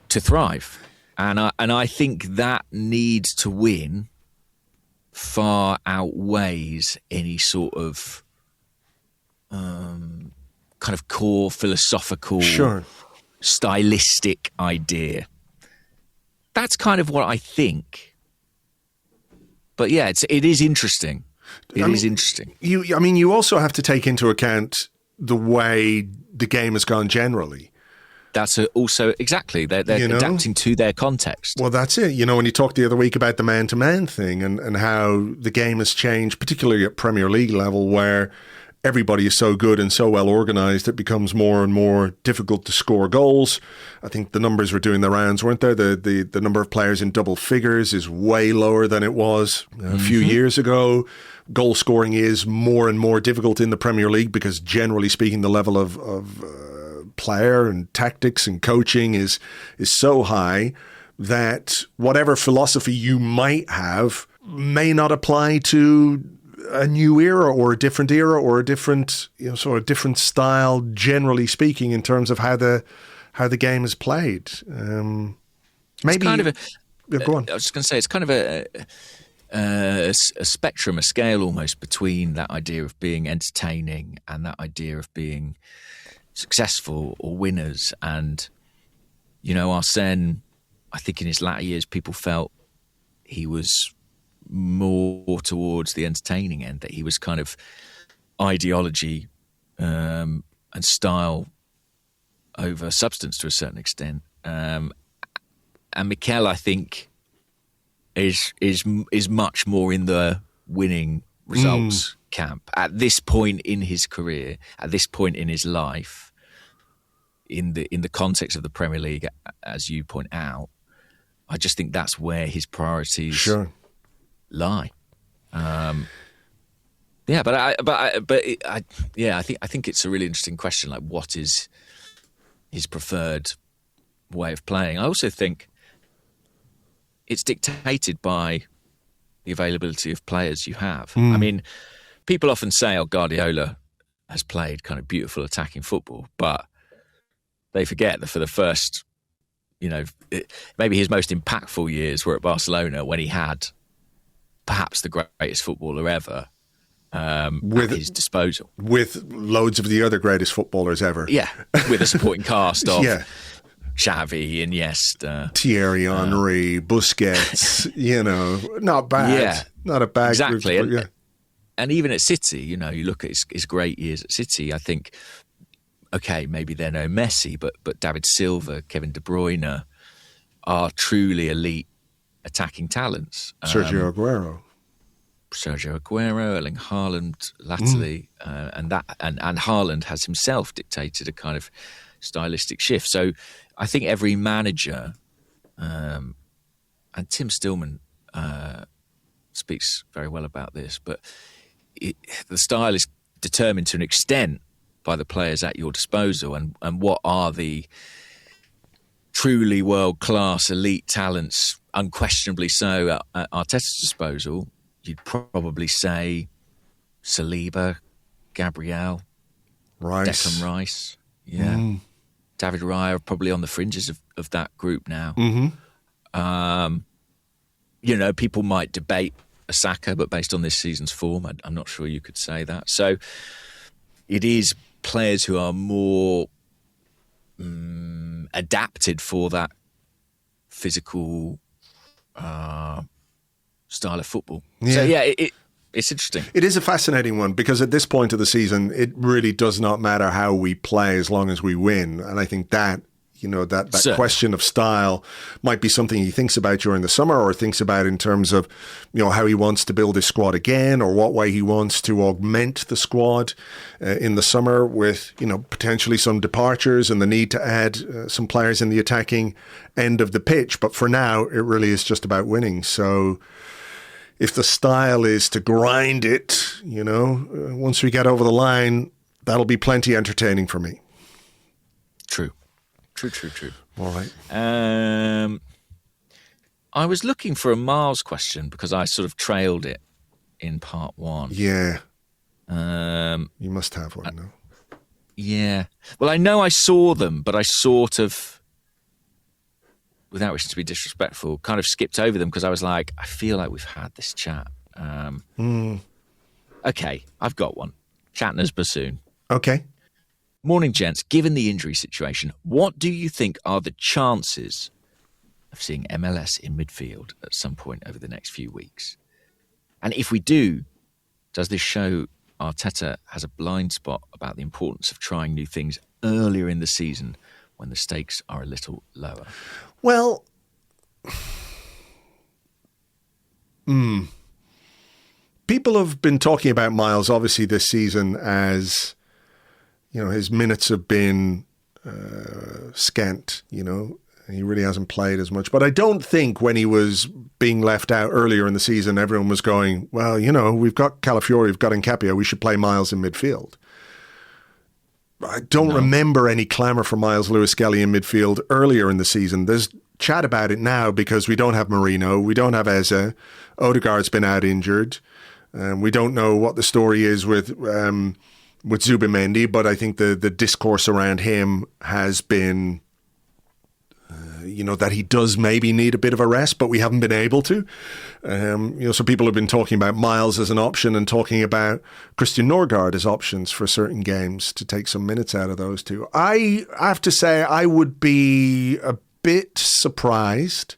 thrive. And I think that need to win far outweighs any sort of kind of core philosophical, stylistic idea. That's kind of what I think. But yeah, it is interesting. It is interesting. You also have to take into account the way the game has gone generally. That's also exactly. They're adapting to their context. Well, that's it. When you talked the other week about the man-to-man thing and how the game has changed, particularly at Premier League level, where everybody is so good and so well organised, it becomes more and more difficult to score goals. I think the numbers were doing the rounds, weren't there? The number of players in double figures is way lower than it was a few years ago. Goal scoring is more and more difficult in the Premier League because, generally speaking, the level of player and tactics and coaching is so high that whatever philosophy you might have may not apply to a new era or a different sort of different style, generally speaking, in terms of how the game is played. Maybe it's kind of go on. I was just going to say it's kind of a spectrum, a scale almost between that idea of being entertaining and that idea of being successful or winners. And Arsene, I think in his latter years, people felt he was more towards the entertaining end, that he was kind of ideology and style over substance to a certain extent. And Mikel, I think, is much more in the winning results camp at this point in his career, at this point in his life. in the context of the Premier League, as you point out, I just think that's where his priorities lie. Yeah, I think it's a really interesting question. Like, what is his preferred way of playing? I also think it's dictated by the availability of players you have. I mean, people often say, "Oh, Guardiola has played kind of beautiful attacking football," but they forget that for the first, maybe his most impactful years were at Barcelona, when he had perhaps the greatest footballer ever at his disposal. With loads of the other greatest footballers ever. Yeah, with a supporting cast of Xavi, Iniesta, Thierry Henry, Busquets, not bad. Yeah, not a bad exactly. group, and even at City, you look at his great years at City, I think, okay, maybe they're no Messi, but David Silva, Kevin De Bruyne are truly elite attacking talents. Sergio Aguero, Erling Haaland latterly, and Haaland has himself dictated a kind of stylistic shift. So I think every manager, and Tim Stillman speaks very well about this, but the style is determined to an extent by the players at your disposal, and what are the truly world-class elite talents, unquestionably so, at Arteta's disposal. You'd probably say Saliba, Gabriel, Declan Rice, David Raya are probably on the fringes of that group now. People might debate a Saka, but based on this season's form, I'm not sure you could say that. So it is players who are more adapted for that physical style of football. Yeah. So it's interesting. It is a fascinating one, because at this point of the season, it really does not matter how we play as long as we win. And I think that, that question of style might be something he thinks about during the summer, or thinks about in terms of, how he wants to build his squad again, or what way he wants to augment the squad in the summer with, potentially some departures and the need to add some players in the attacking end of the pitch. But for now, it really is just about winning. So if the style is to grind it, once we get over the line, that'll be plenty entertaining for me. True. All right. I was looking for a Myles question because I sort of trailed it in part one. Yeah. You must have one now. Yeah. Well, I know I saw them, but I sort of, without wishing to be disrespectful, kind of skipped over them because I was like, I feel like we've had this chat. Okay, I've got one. Shatner's bassoon. Okay. Morning, gents. Given the injury situation, what do you think are the chances of seeing MLS in midfield at some point over the next few weeks? And if we do, does this show Arteta has a blind spot about the importance of trying new things earlier in the season when the stakes are a little lower? Well, people have been talking about Myles, obviously, this season as, his minutes have been scant, He really hasn't played as much. But I don't think when he was being left out earlier in the season, everyone was going, well, we've got Calafiori, we've got Nketiah, we should play Myles in midfield. I don't remember any clamour for Myles Lewis-Skelly in midfield earlier in the season. There's chat about it now because we don't have Marino, we don't have Eze, Odegaard's been out injured, and we don't know what the story is with Zubimendi, but I think the discourse around him has been, that he does maybe need a bit of a rest, but we haven't been able to. So people have been talking about Myles as an option and talking about Christian Norgaard as options for certain games to take some minutes out of those two. I have to say I would be a bit surprised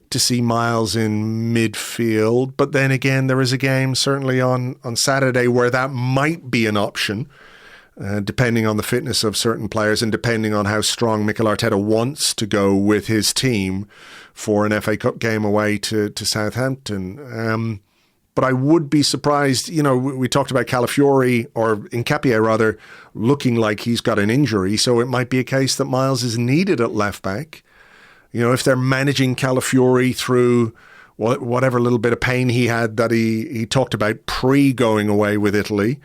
to see Myles in midfield, but then again, there is a game certainly on Saturday where that might be an option, depending on the fitness of certain players and depending on how strong Mikel Arteta wants to go with his team for an FA Cup game away to Southampton. But I would be surprised, we talked about Calafiori, or Nketiah rather, looking like he's got an injury. So it might be a case that Myles is needed at left back. If they're managing Calafiori through whatever little bit of pain he had that he talked about pre-going away with Italy,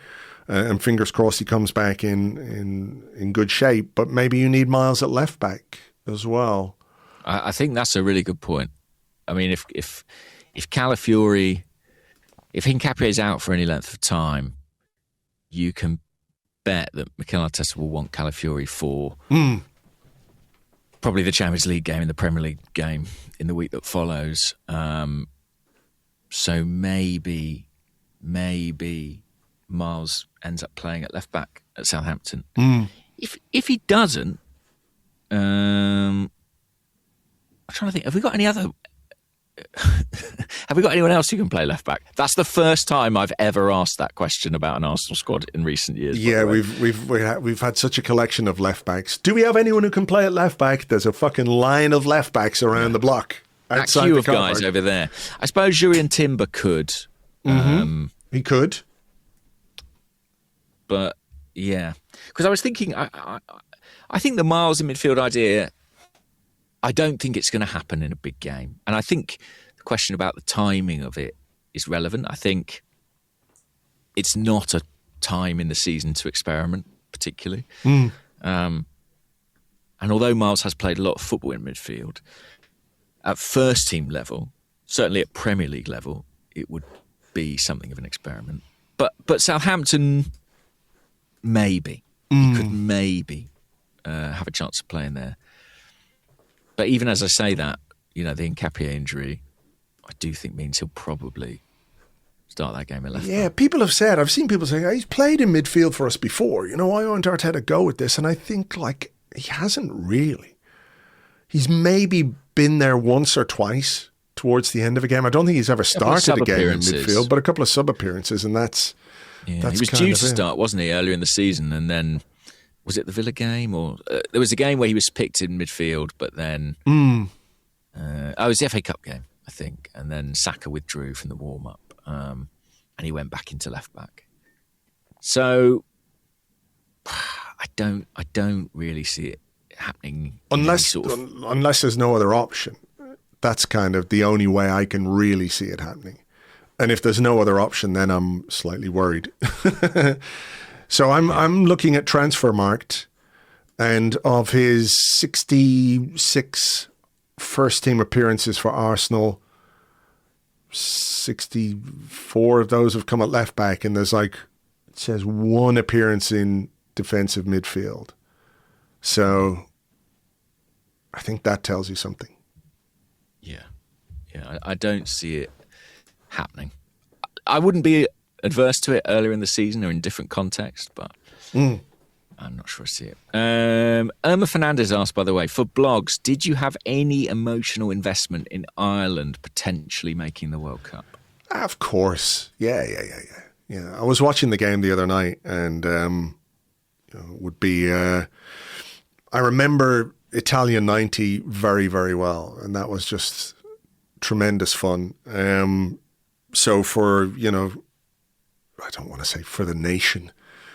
and fingers crossed he comes back in good shape. But maybe you need Myles at left back as well. I think that's a really good point. I mean, if Calafiori... If Nketiah is out for any length of time, you can bet that Mikel Arteta will want Calafiori for probably the Champions League game and the Premier League game in the week that follows. So maybe Myles ends up playing at left back at Southampton. If he doesn't, I'm trying to think. Have we got any other? Have we got anyone else who can play left back? That's the first time I've ever asked that question about an Arsenal squad in recent years. Yeah, we've had such a collection of left backs. Do we have anyone who can play at left back? There's a fucking line of left backs around the block. That queue of guys over there. I suppose Jurriën Timber could. He could. But yeah, because I was thinking, I think the Myles in midfield idea, I don't think it's going to happen in a big game. And I think the question about the timing of it is relevant. I think it's not a time in the season to experiment, particularly. And although Myles has played a lot of football in midfield, at first team level, certainly at Premier League level, it would be something of an experiment. But Southampton, maybe. He could maybe have a chance of playing there. But even as I say that, the Nketiah injury, I do think means he'll probably start that game at left back. Yeah, people have said, I've seen people say, he's played in midfield for us before. Why won't Arteta go with this? And I think, he hasn't really. He's maybe been there once or twice towards the end of a game. I don't think he's ever started a game in midfield, but a couple of sub-appearances, and that's he was due to start, wasn't he, earlier in the season, and then... Was it the Villa game? Or there was a game where he was picked in midfield, but then... it was the FA Cup game, I think. And then Saka withdrew from the warm-up. And he went back into left-back. So, I don't really see it happening. Unless there's no other option. That's kind of the only way I can really see it happening. And if there's no other option, then I'm slightly worried. So I'm looking at Transfermarkt, and of his 66 first-team appearances for Arsenal, 64 of those have come at left-back, and there's it says one appearance in defensive midfield. So I think that tells you something. Yeah, I don't see it happening. I wouldn't be adverse to it earlier in the season or in different context, but I'm not sure I see it. Irma Fernandez asked, by the way, for blogs, did you have any emotional investment in Ireland potentially making the World Cup? Of course. Yeah. I was watching the game the other night, and I remember Italia 90 very, very well, and that was just tremendous fun. So for, I don't want to say for the nation,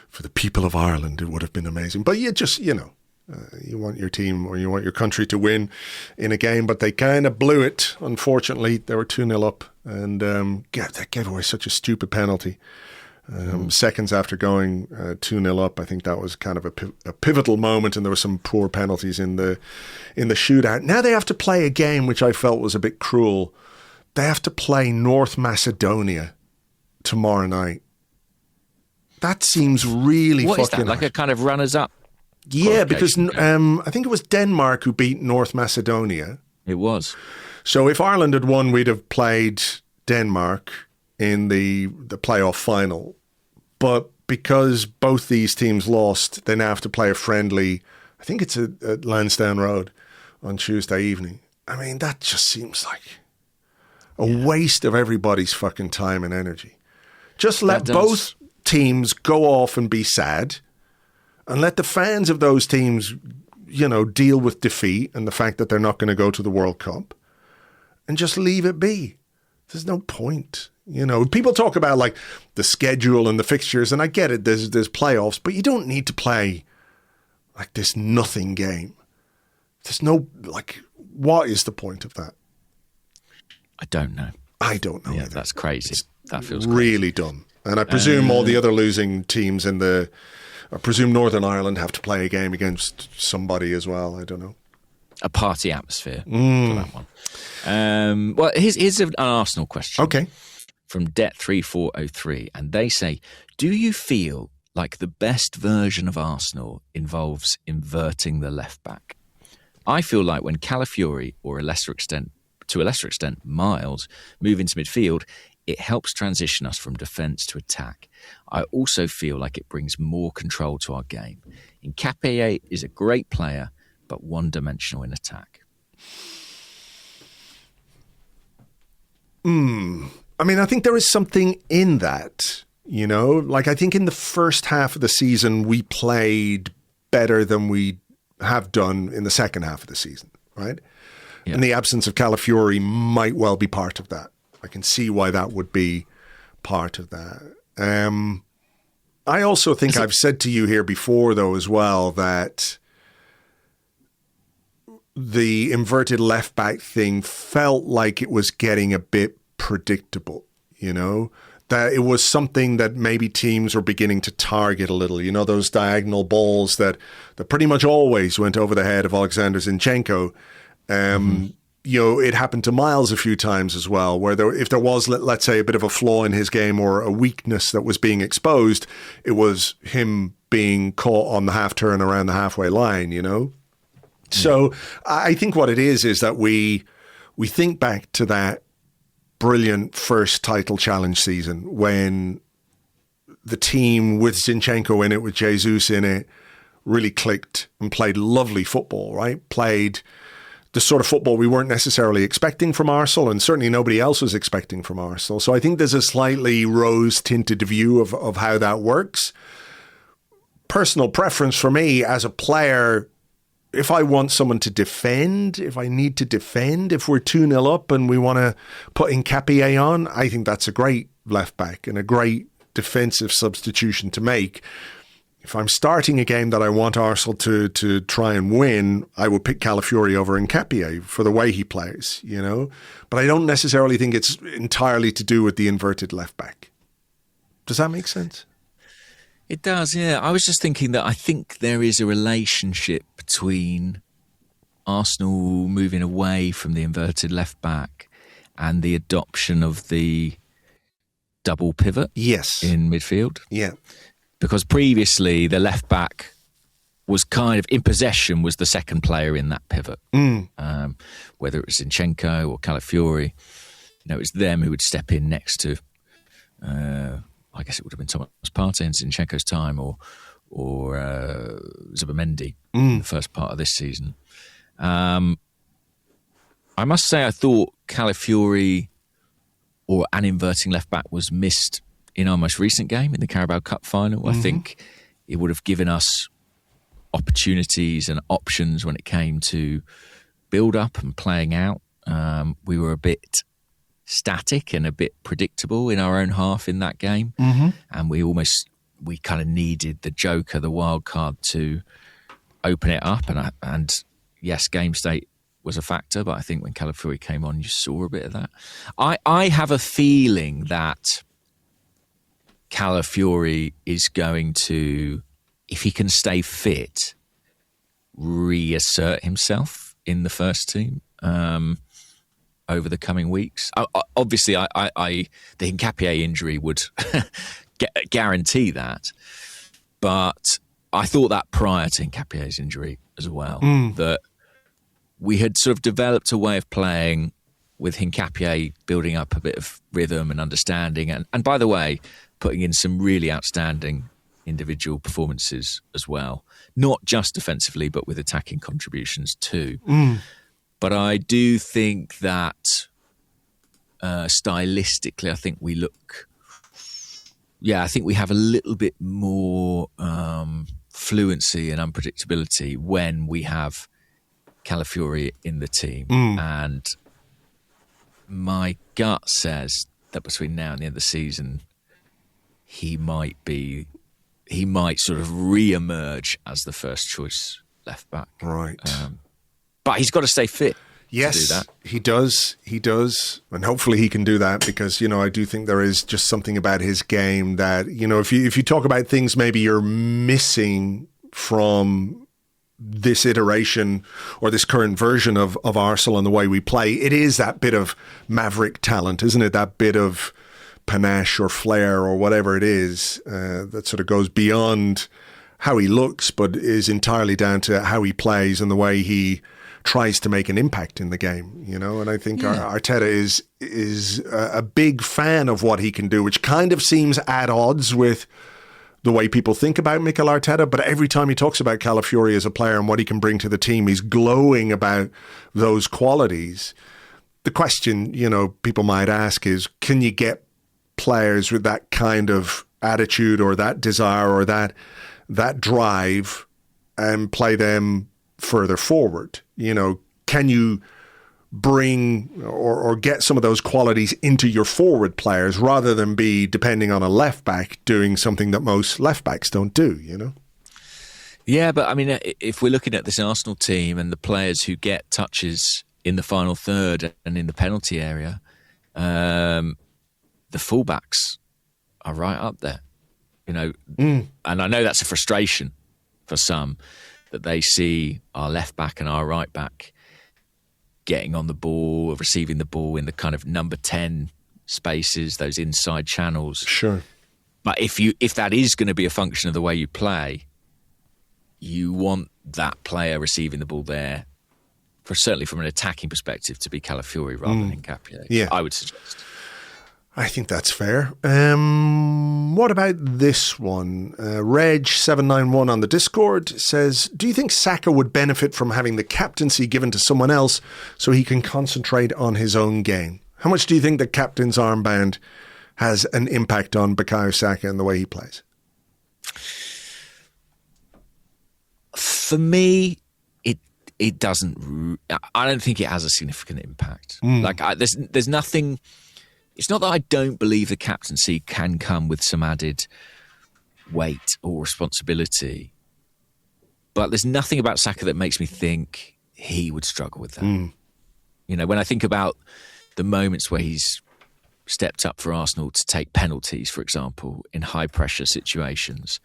for the people of Ireland, it would have been amazing. But you just, you want your team or you want your country to win in a game, but they kind of blew it, unfortunately. They were 2-0 up, and they gave away such a stupid penalty. Seconds after going 2-0 up, I think that was kind of a pivotal moment, and there were some poor penalties in the shootout. Now they have to play a game which I felt was a bit cruel. They have to play North Macedonia tomorrow night. That seems really what fucking is that? Like hard. A kind of runners-up? Yeah, because I think it was Denmark who beat North Macedonia. It was. So if Ireland had won, we'd have played Denmark in the playoff final. But because both these teams lost, they now have to play a friendly, I think it's at Lansdowne Road on Tuesday evening. I mean, that just seems like a waste of everybody's fucking time and energy. Just let both teams go off and be sad, and let the fans of those teams, deal with defeat and the fact that they're not going to go to the World Cup, and just leave it be. There's no point. People talk about like the schedule and the fixtures, and I get it. There's playoffs, but you don't need to play like this nothing game. There's no, like, what is the point of that? I don't know. I don't know. Yeah, either. That's crazy. That feels really dumb. And I presume all the other losing teams I presume Northern Ireland have to play a game against somebody as well. I don't know. A party atmosphere for that one. Well, here's an Arsenal question. Okay. From Det3403, and they say, do you feel like the best version of Arsenal involves inverting the left back? I feel like when Calafiori, or to a lesser extent, Myles, move into midfield, it helps transition us from defence to attack. I also feel like it brings more control to our game. Nketiah is a great player, but one-dimensional in attack. I mean, I think there is something in that, Like, I think in the first half of the season, we played better than we have done in the second half of the season, right? Yeah. And the absence of Calafiori might well be part of that. I can see why that would be part of that. I also think I've said to you here before, though, as well, that the inverted left back thing felt like it was getting a bit predictable, that it was something that maybe teams were beginning to target a little, those diagonal balls that pretty much always went over the head of Alexander Zinchenko. It happened to Myles a few times as well, where if there was, let's say, a bit of a flaw in his game or a weakness that was being exposed, it was him being caught on the half turn around the halfway line, So I think what it is that we think back to that brilliant first title challenge season when the team with Zinchenko in it, with Jesus in it, really clicked and played lovely football, right? Played the sort of football we weren't necessarily expecting from Arsenal, and certainly nobody else was expecting from Arsenal. So I think there's a slightly rose-tinted view of how that works. Personal preference for me as a player, if I want someone to defend, if I need to defend, if we're 2-0 up and we want to put Nketiah on, I think that's a great left back and a great defensive substitution to make. If I'm starting a game that I want Arsenal to try and win, I would pick Calafiori over Nketiah for the way he plays, But I don't necessarily think it's entirely to do with the inverted left back. Does that make sense? It does, yeah. I was just thinking that I think there is a relationship between Arsenal moving away from the inverted left back and the adoption of the double pivot in midfield. Yeah. Because previously the left back was kind of, in possession, was the second player in that pivot. Whether it was Zinchenko or Calafiori, it was them who would step in next to... I guess it would have been Thomas Partey in Zinchenko's time, or Zubimendi in the first part of this season. I must say I thought Calafiori or an inverting left back was missed in our most recent game in the Carabao Cup final. I think it would have given us opportunities and options when it came to build up and playing out. We were a bit static and a bit predictable in our own half in that game. And we kind of needed the joker, the wild card, to open it up. And yes, game state was a factor, but I think when Calafiori came on, you saw a bit of that. I have a feeling that Calafiori is going to, if he can stay fit, reassert himself in the first team over the coming weeks. Obviously, the Nketiah injury would guarantee that, but I thought that prior to Nketiah's injury as well, that we had sort of developed a way of playing with Nketiah building up a bit of rhythm and understanding, and by the way, putting in some really outstanding individual performances as well, not just defensively, but with attacking contributions too. But I do think that stylistically, I think we look... I think we have a little bit more fluency and unpredictability when we have Calafiori in the team. And my gut says that between now and the end of the season, he might sort of re-emerge as the first choice left back. Right. But he's got to stay fit. Yes, to do that. he does. He does. And hopefully he can do that because, I do think there is just something about his game that, if you talk about things maybe you're missing from this iteration or this current version of Arsenal and the way we play, it is that bit of maverick talent, isn't it? That bit of panache or flair or whatever it is that sort of goes beyond how he looks, but is entirely down to how he plays and the way he tries to make an impact in the game, and I think Arteta is a big fan of what he can do, which kind of seems at odds with the way people think about Mikel Arteta, but every time he talks about Calafiori as a player and what he can bring to the team, he's glowing about those qualities. The question, people might ask is, can you get players with that kind of attitude or that desire or that drive and play them further forward? Can you bring or get some of those qualities into your forward players rather than be depending on a left back doing something that most left backs don't do, Yeah, but I mean, if we're looking at this Arsenal team and the players who get touches in the final third and in the penalty area, the fullbacks are right up there, and I know that's a frustration for some, that they see our left back and our right back getting on the ball, receiving the ball in the kind of number 10 spaces, those inside channels. Sure. But if that is going to be a function of the way you play, you want that player receiving the ball there, certainly from an attacking perspective, to be Calafiori rather than Nketiah. Yeah. I would suggest. I think that's fair. What about this one? Reg791 on the Discord says, do you think Saka would benefit from having the captaincy given to someone else so he can concentrate on his own game? How much do you think the captain's armband has an impact on Bukayo Saka and the way he plays? For me, it doesn't. I don't think it has a significant impact. There's nothing. It's not that I don't believe the captaincy can come with some added weight or responsibility, but there's nothing about Saka that makes me think he would struggle with that. When I think about the moments where he's stepped up for Arsenal to take penalties, for example, in high-pressure situations,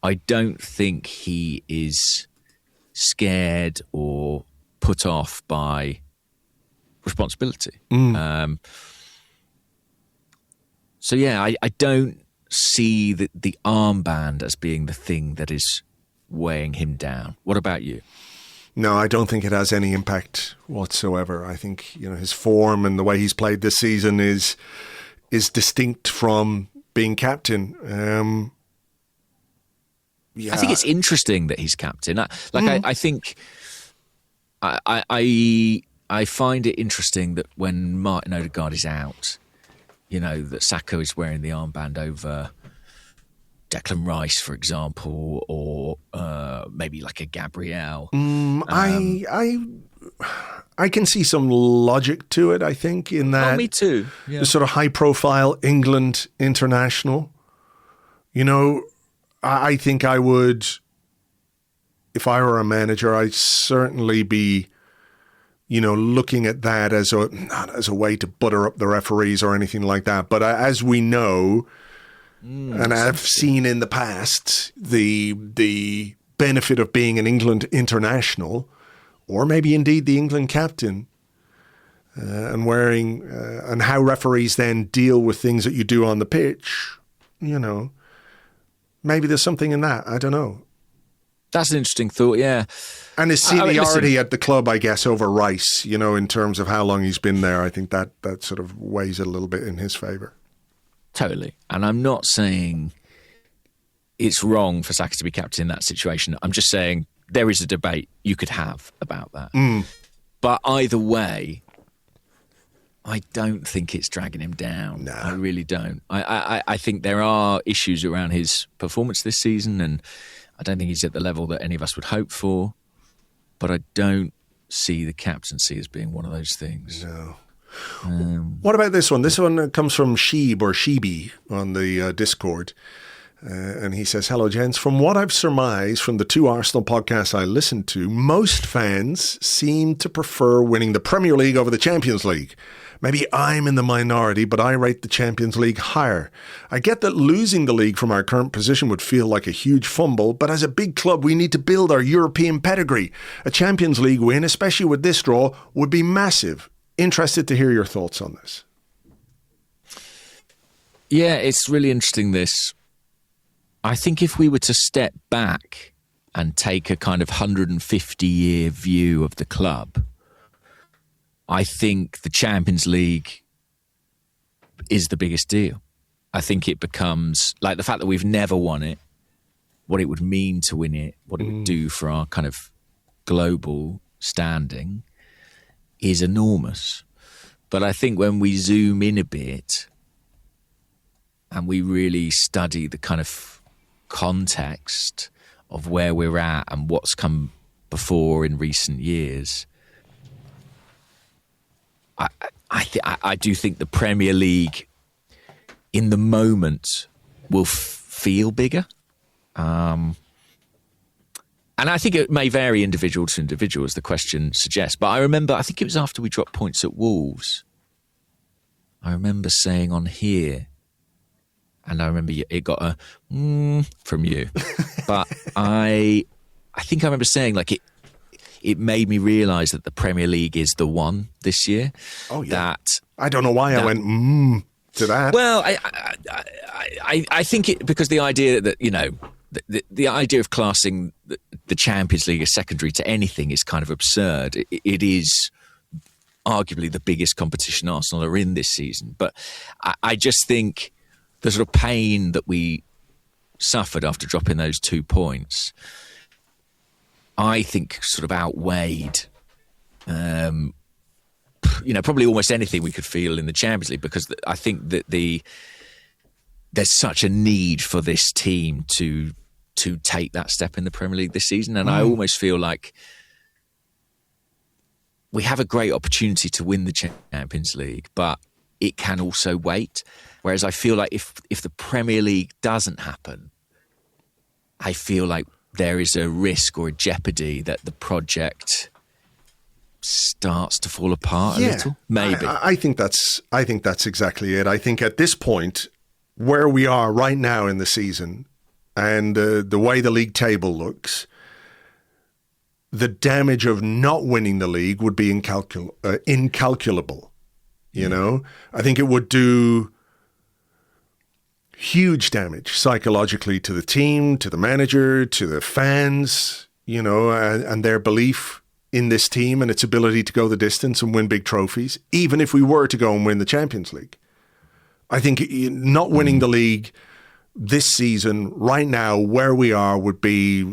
I don't think he is scared or put off by responsibility. So, yeah, I don't see the armband as being the thing that is weighing him down. What about you? No, I don't think it has any impact whatsoever. I think, his form and the way he's played this season is distinct from being captain. I think it's interesting that he's captain. I think I find it interesting that when Martin Odegaard is out, that Saka is wearing the armband over Declan Rice, for example, or maybe like a Gabriel. I can see some logic to it, I think, in that. Oh, me too. Yeah. The sort of high-profile England international. I think I would, if I were a manager, I'd certainly be looking at that not as a way to butter up the referees or anything like that. But as we know, and I've seen in the past, the benefit of being an England international, or maybe indeed the England captain, and wearing, and how referees then deal with things that you do on the pitch, maybe there's something in that. I don't know. That's an interesting thought, yeah. And his seniority at the club, I guess, over Rice, in terms of how long he's been there, I think that sort of weighs it a little bit in his favour. Totally. And I'm not saying it's wrong for Saka to be captain in that situation. I'm just saying there is a debate you could have about that. But either way, I don't think it's dragging him down. No. I really don't. I think there are issues around his performance this season, and I don't think he's at the level that any of us would hope for, but I don't see the captaincy as being one of those things. No. What about this one? This one comes from Sheeb or Sheeby on the Discord. And he says, hello, gents. From what I've surmised from the 2 Arsenal podcasts I listened to, most fans seem to prefer winning the Premier League over the Champions League. Maybe I'm in the minority, but I rate the Champions League higher. I get that losing the league from our current position would feel like a huge fumble, but as a big club, we need to build our European pedigree. A Champions League win, especially with this draw, would be massive. Interested to hear your thoughts on this. Yeah, it's really interesting, this. I think if we were to step back and take a kind of 150-year view of the club, I think the Champions League is the biggest deal. I think it becomes, like, the fact that we've never won it, what it would mean to win it, what it would do for our kind of global standing is enormous. But I think when we zoom in a bit and we really study the kind of context of where we're at and what's come before in recent years, I do think the Premier League in the moment will feel bigger. And I think it may vary individual to individual, as the question suggests. But I remember, I think it was after we dropped points at Wolves, I remember saying on here, and I remember it got a from you. But I think I remember saying, like, it made me realise that the Premier League is the one this year. Oh, yeah. That I don't know why I went to that. Well, I think it because the idea that, you know, the idea of classing the Champions League as secondary to anything is kind of absurd. It is arguably the biggest competition Arsenal are in this season. But I just think the sort of pain that we suffered after dropping those 2 points, I think sort of outweighed, probably almost anything we could feel in the Champions League, because I think that there's such a need for this team to take that step in the Premier League this season. And I almost feel like we have a great opportunity to win the Champions League, but it can also wait. Whereas I feel like if the Premier League doesn't happen, I feel like there is a risk or a jeopardy that the project starts to fall apart a little. Maybe. I think that's exactly it. I think at this point, where we are right now in the season and the way the league table looks, the damage of not winning the league would be incalculable. You know, I think it would do huge damage psychologically to the team, to the manager, to the fans, you know, and their belief in this team and its ability to go the distance and win big trophies, even if we were to go and win the Champions League. I think not winning the league this season, right now, where we are, would be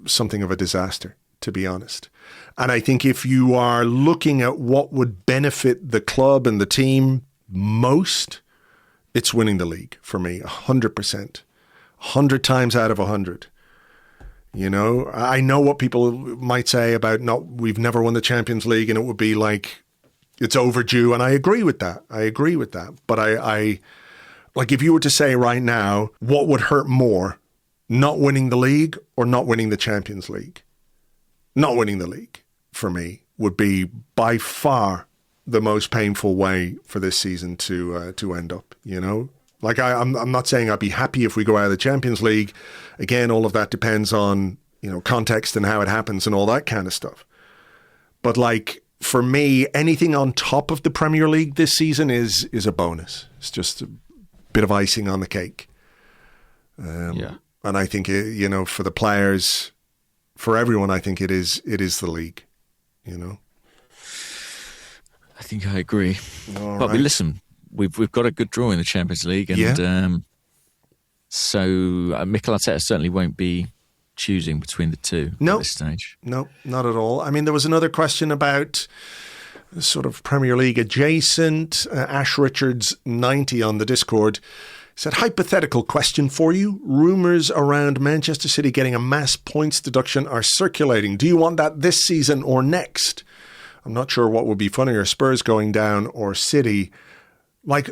something of a disaster, to be honest. And I think if you are looking at what would benefit the club and the team most, it's winning the league for me, 100%. 100 times out of 100. You know, I know what people might say about we've never won the Champions League and it would be like it's overdue. And I agree with that. But I like, if you were to say right now, what would hurt more, not winning the league or not winning the Champions League? Not winning the league for me would be by far the most painful way for this season to end up, you know? Like, I'm not saying I'd be happy if we go out of the Champions League. Again, all of that depends on, you know, context and how it happens and all that kind of stuff. But like, for me, anything on top of the Premier League this season is a bonus. It's just a bit of icing on the cake. And I think, you know, for the players, for everyone, I think it is the league, you know? I think I agree. All but right. Listen, we've got a good draw in the Champions League, and so Mikel Arteta certainly won't be choosing between the two at this stage. No, not at all. I mean, there was another question about sort of Premier League adjacent. Ash Richards 90 on the Discord said, hypothetical question for you. Rumours around Manchester City getting a mass points deduction are circulating. Do you want that this season or next? I'm not sure what would be funnier, Spurs going down or City. Like,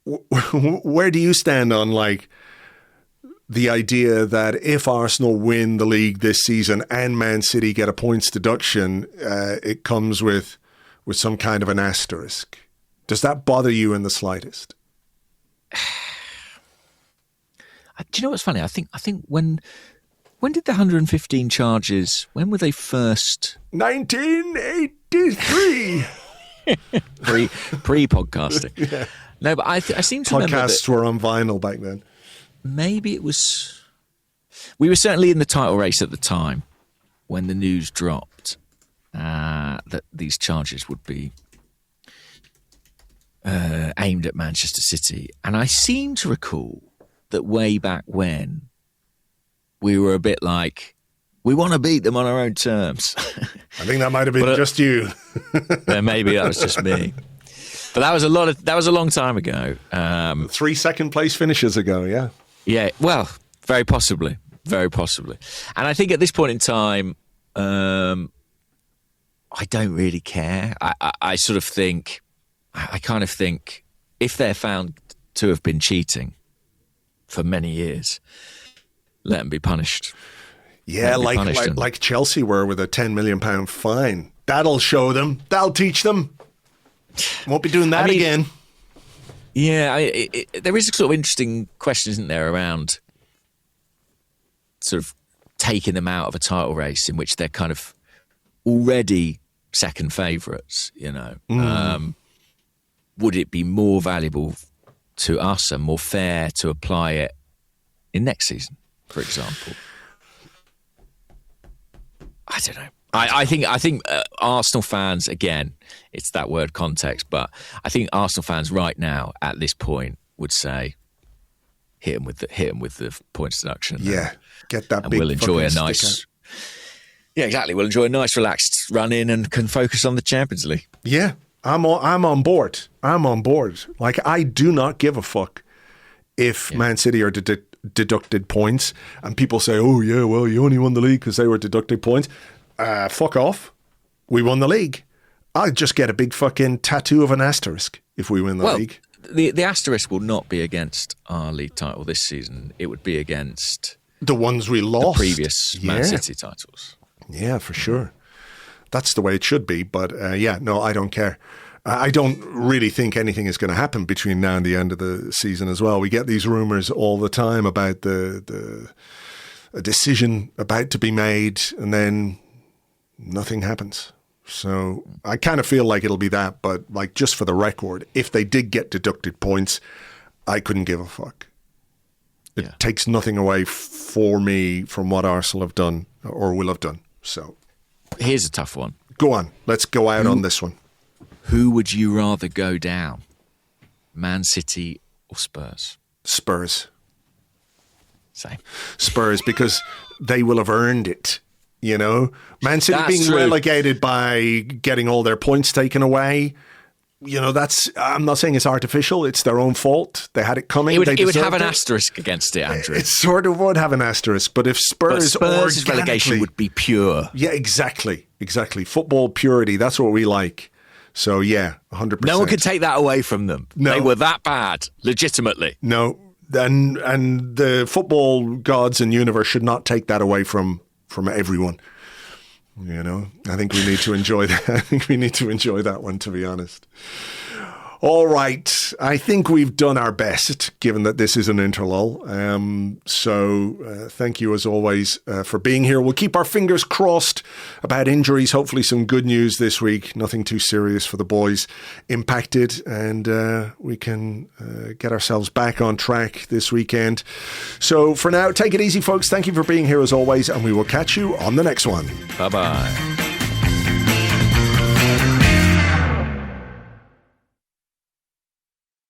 where do you stand on, like, the idea that if Arsenal win the league this season and Man City get a points deduction, it comes with some kind of an asterisk? Does that bother you in the slightest? Do you know what's funny? I think when did the 115 charges, when were they first? 1983. Pre-podcasting. Yeah. No, but I seem to remember podcasts were on vinyl back then. Maybe it was... We were certainly in the title race at the time when the news dropped that these charges would be aimed at Manchester City. And I seem to recall that way back when we were a bit like, we want to beat them on our own terms. I think that might have been just you. Maybe that was just me. But that was a long time ago. 3 second place finishes ago, yeah. Yeah, well, very possibly. Very possibly. And I think at this point in time, I don't really care. I sort of think, I kind of think if they're found to have been cheating for many years, let them be punished. Yeah, like Chelsea were with a £10 million fine. That'll show them. That'll teach them. Won't be doing that again. Yeah, there is a sort of interesting question, isn't there, around sort of taking them out of a title race in which they're kind of already second favourites, you know. Would it be more valuable to us and more fair to apply it in next season, for example? I don't know. I think Arsenal fans, again, it's that word context, but I think Arsenal fans right now at this point would say, hit them with the points deduction. Yeah, get that. And big we'll enjoy a sticker. nice. Yeah, exactly. We'll enjoy a nice, relaxed run in and can focus on the Champions League. Yeah, I'm on board. I'm on board. Like, I do not give a fuck if Man City are deducted points, and people say, "Oh yeah, well, you only won the league because they were deducted points." Fuck off. We won the league. I'll just get a big fucking tattoo of an asterisk if we win the league. The asterisk will not be against our league title this season. It would be against the ones we lost, the previous Man City titles. Yeah, for sure. That's the way it should be. But no, I don't care. I don't really think anything is going to happen between now and the end of the season as well. We get these rumours all the time about a decision about to be made, and then nothing happens. So I kind of feel like it'll be that, but like, just for the record, if they did get deducted points, I couldn't give a fuck. It takes nothing away for me from what Arsenal have done or will have done. So here's a tough one. Go on. Let's go out on this one. Who would you rather go down? Man City or Spurs? Spurs. Same. Spurs, because they will have earned it. You know, Man City being relegated by getting all their points taken away. You know, I'm not saying it's artificial. It's their own fault. They had it coming. It would have an asterisk against it, Andrew. It sort of would have an asterisk. But if Spurs' relegation would be pure. Yeah, exactly. Football purity. That's what we like. So, yeah, 100%. No one could take that away from them. No. They were that bad, legitimately. No. And the football gods and universe should not take that away from everyone. You know, I think we need to enjoy that. I think we need to enjoy that one, to be honest. All right. I think we've done our best, given that this is an interlull. So thank you, as always, for being here. We'll keep our fingers crossed about injuries. Hopefully some good news this week. Nothing too serious for the boys impacted. And we can get ourselves back on track this weekend. So for now, take it easy, folks. Thank you for being here, as always. And we will catch you on the next one. Bye-bye.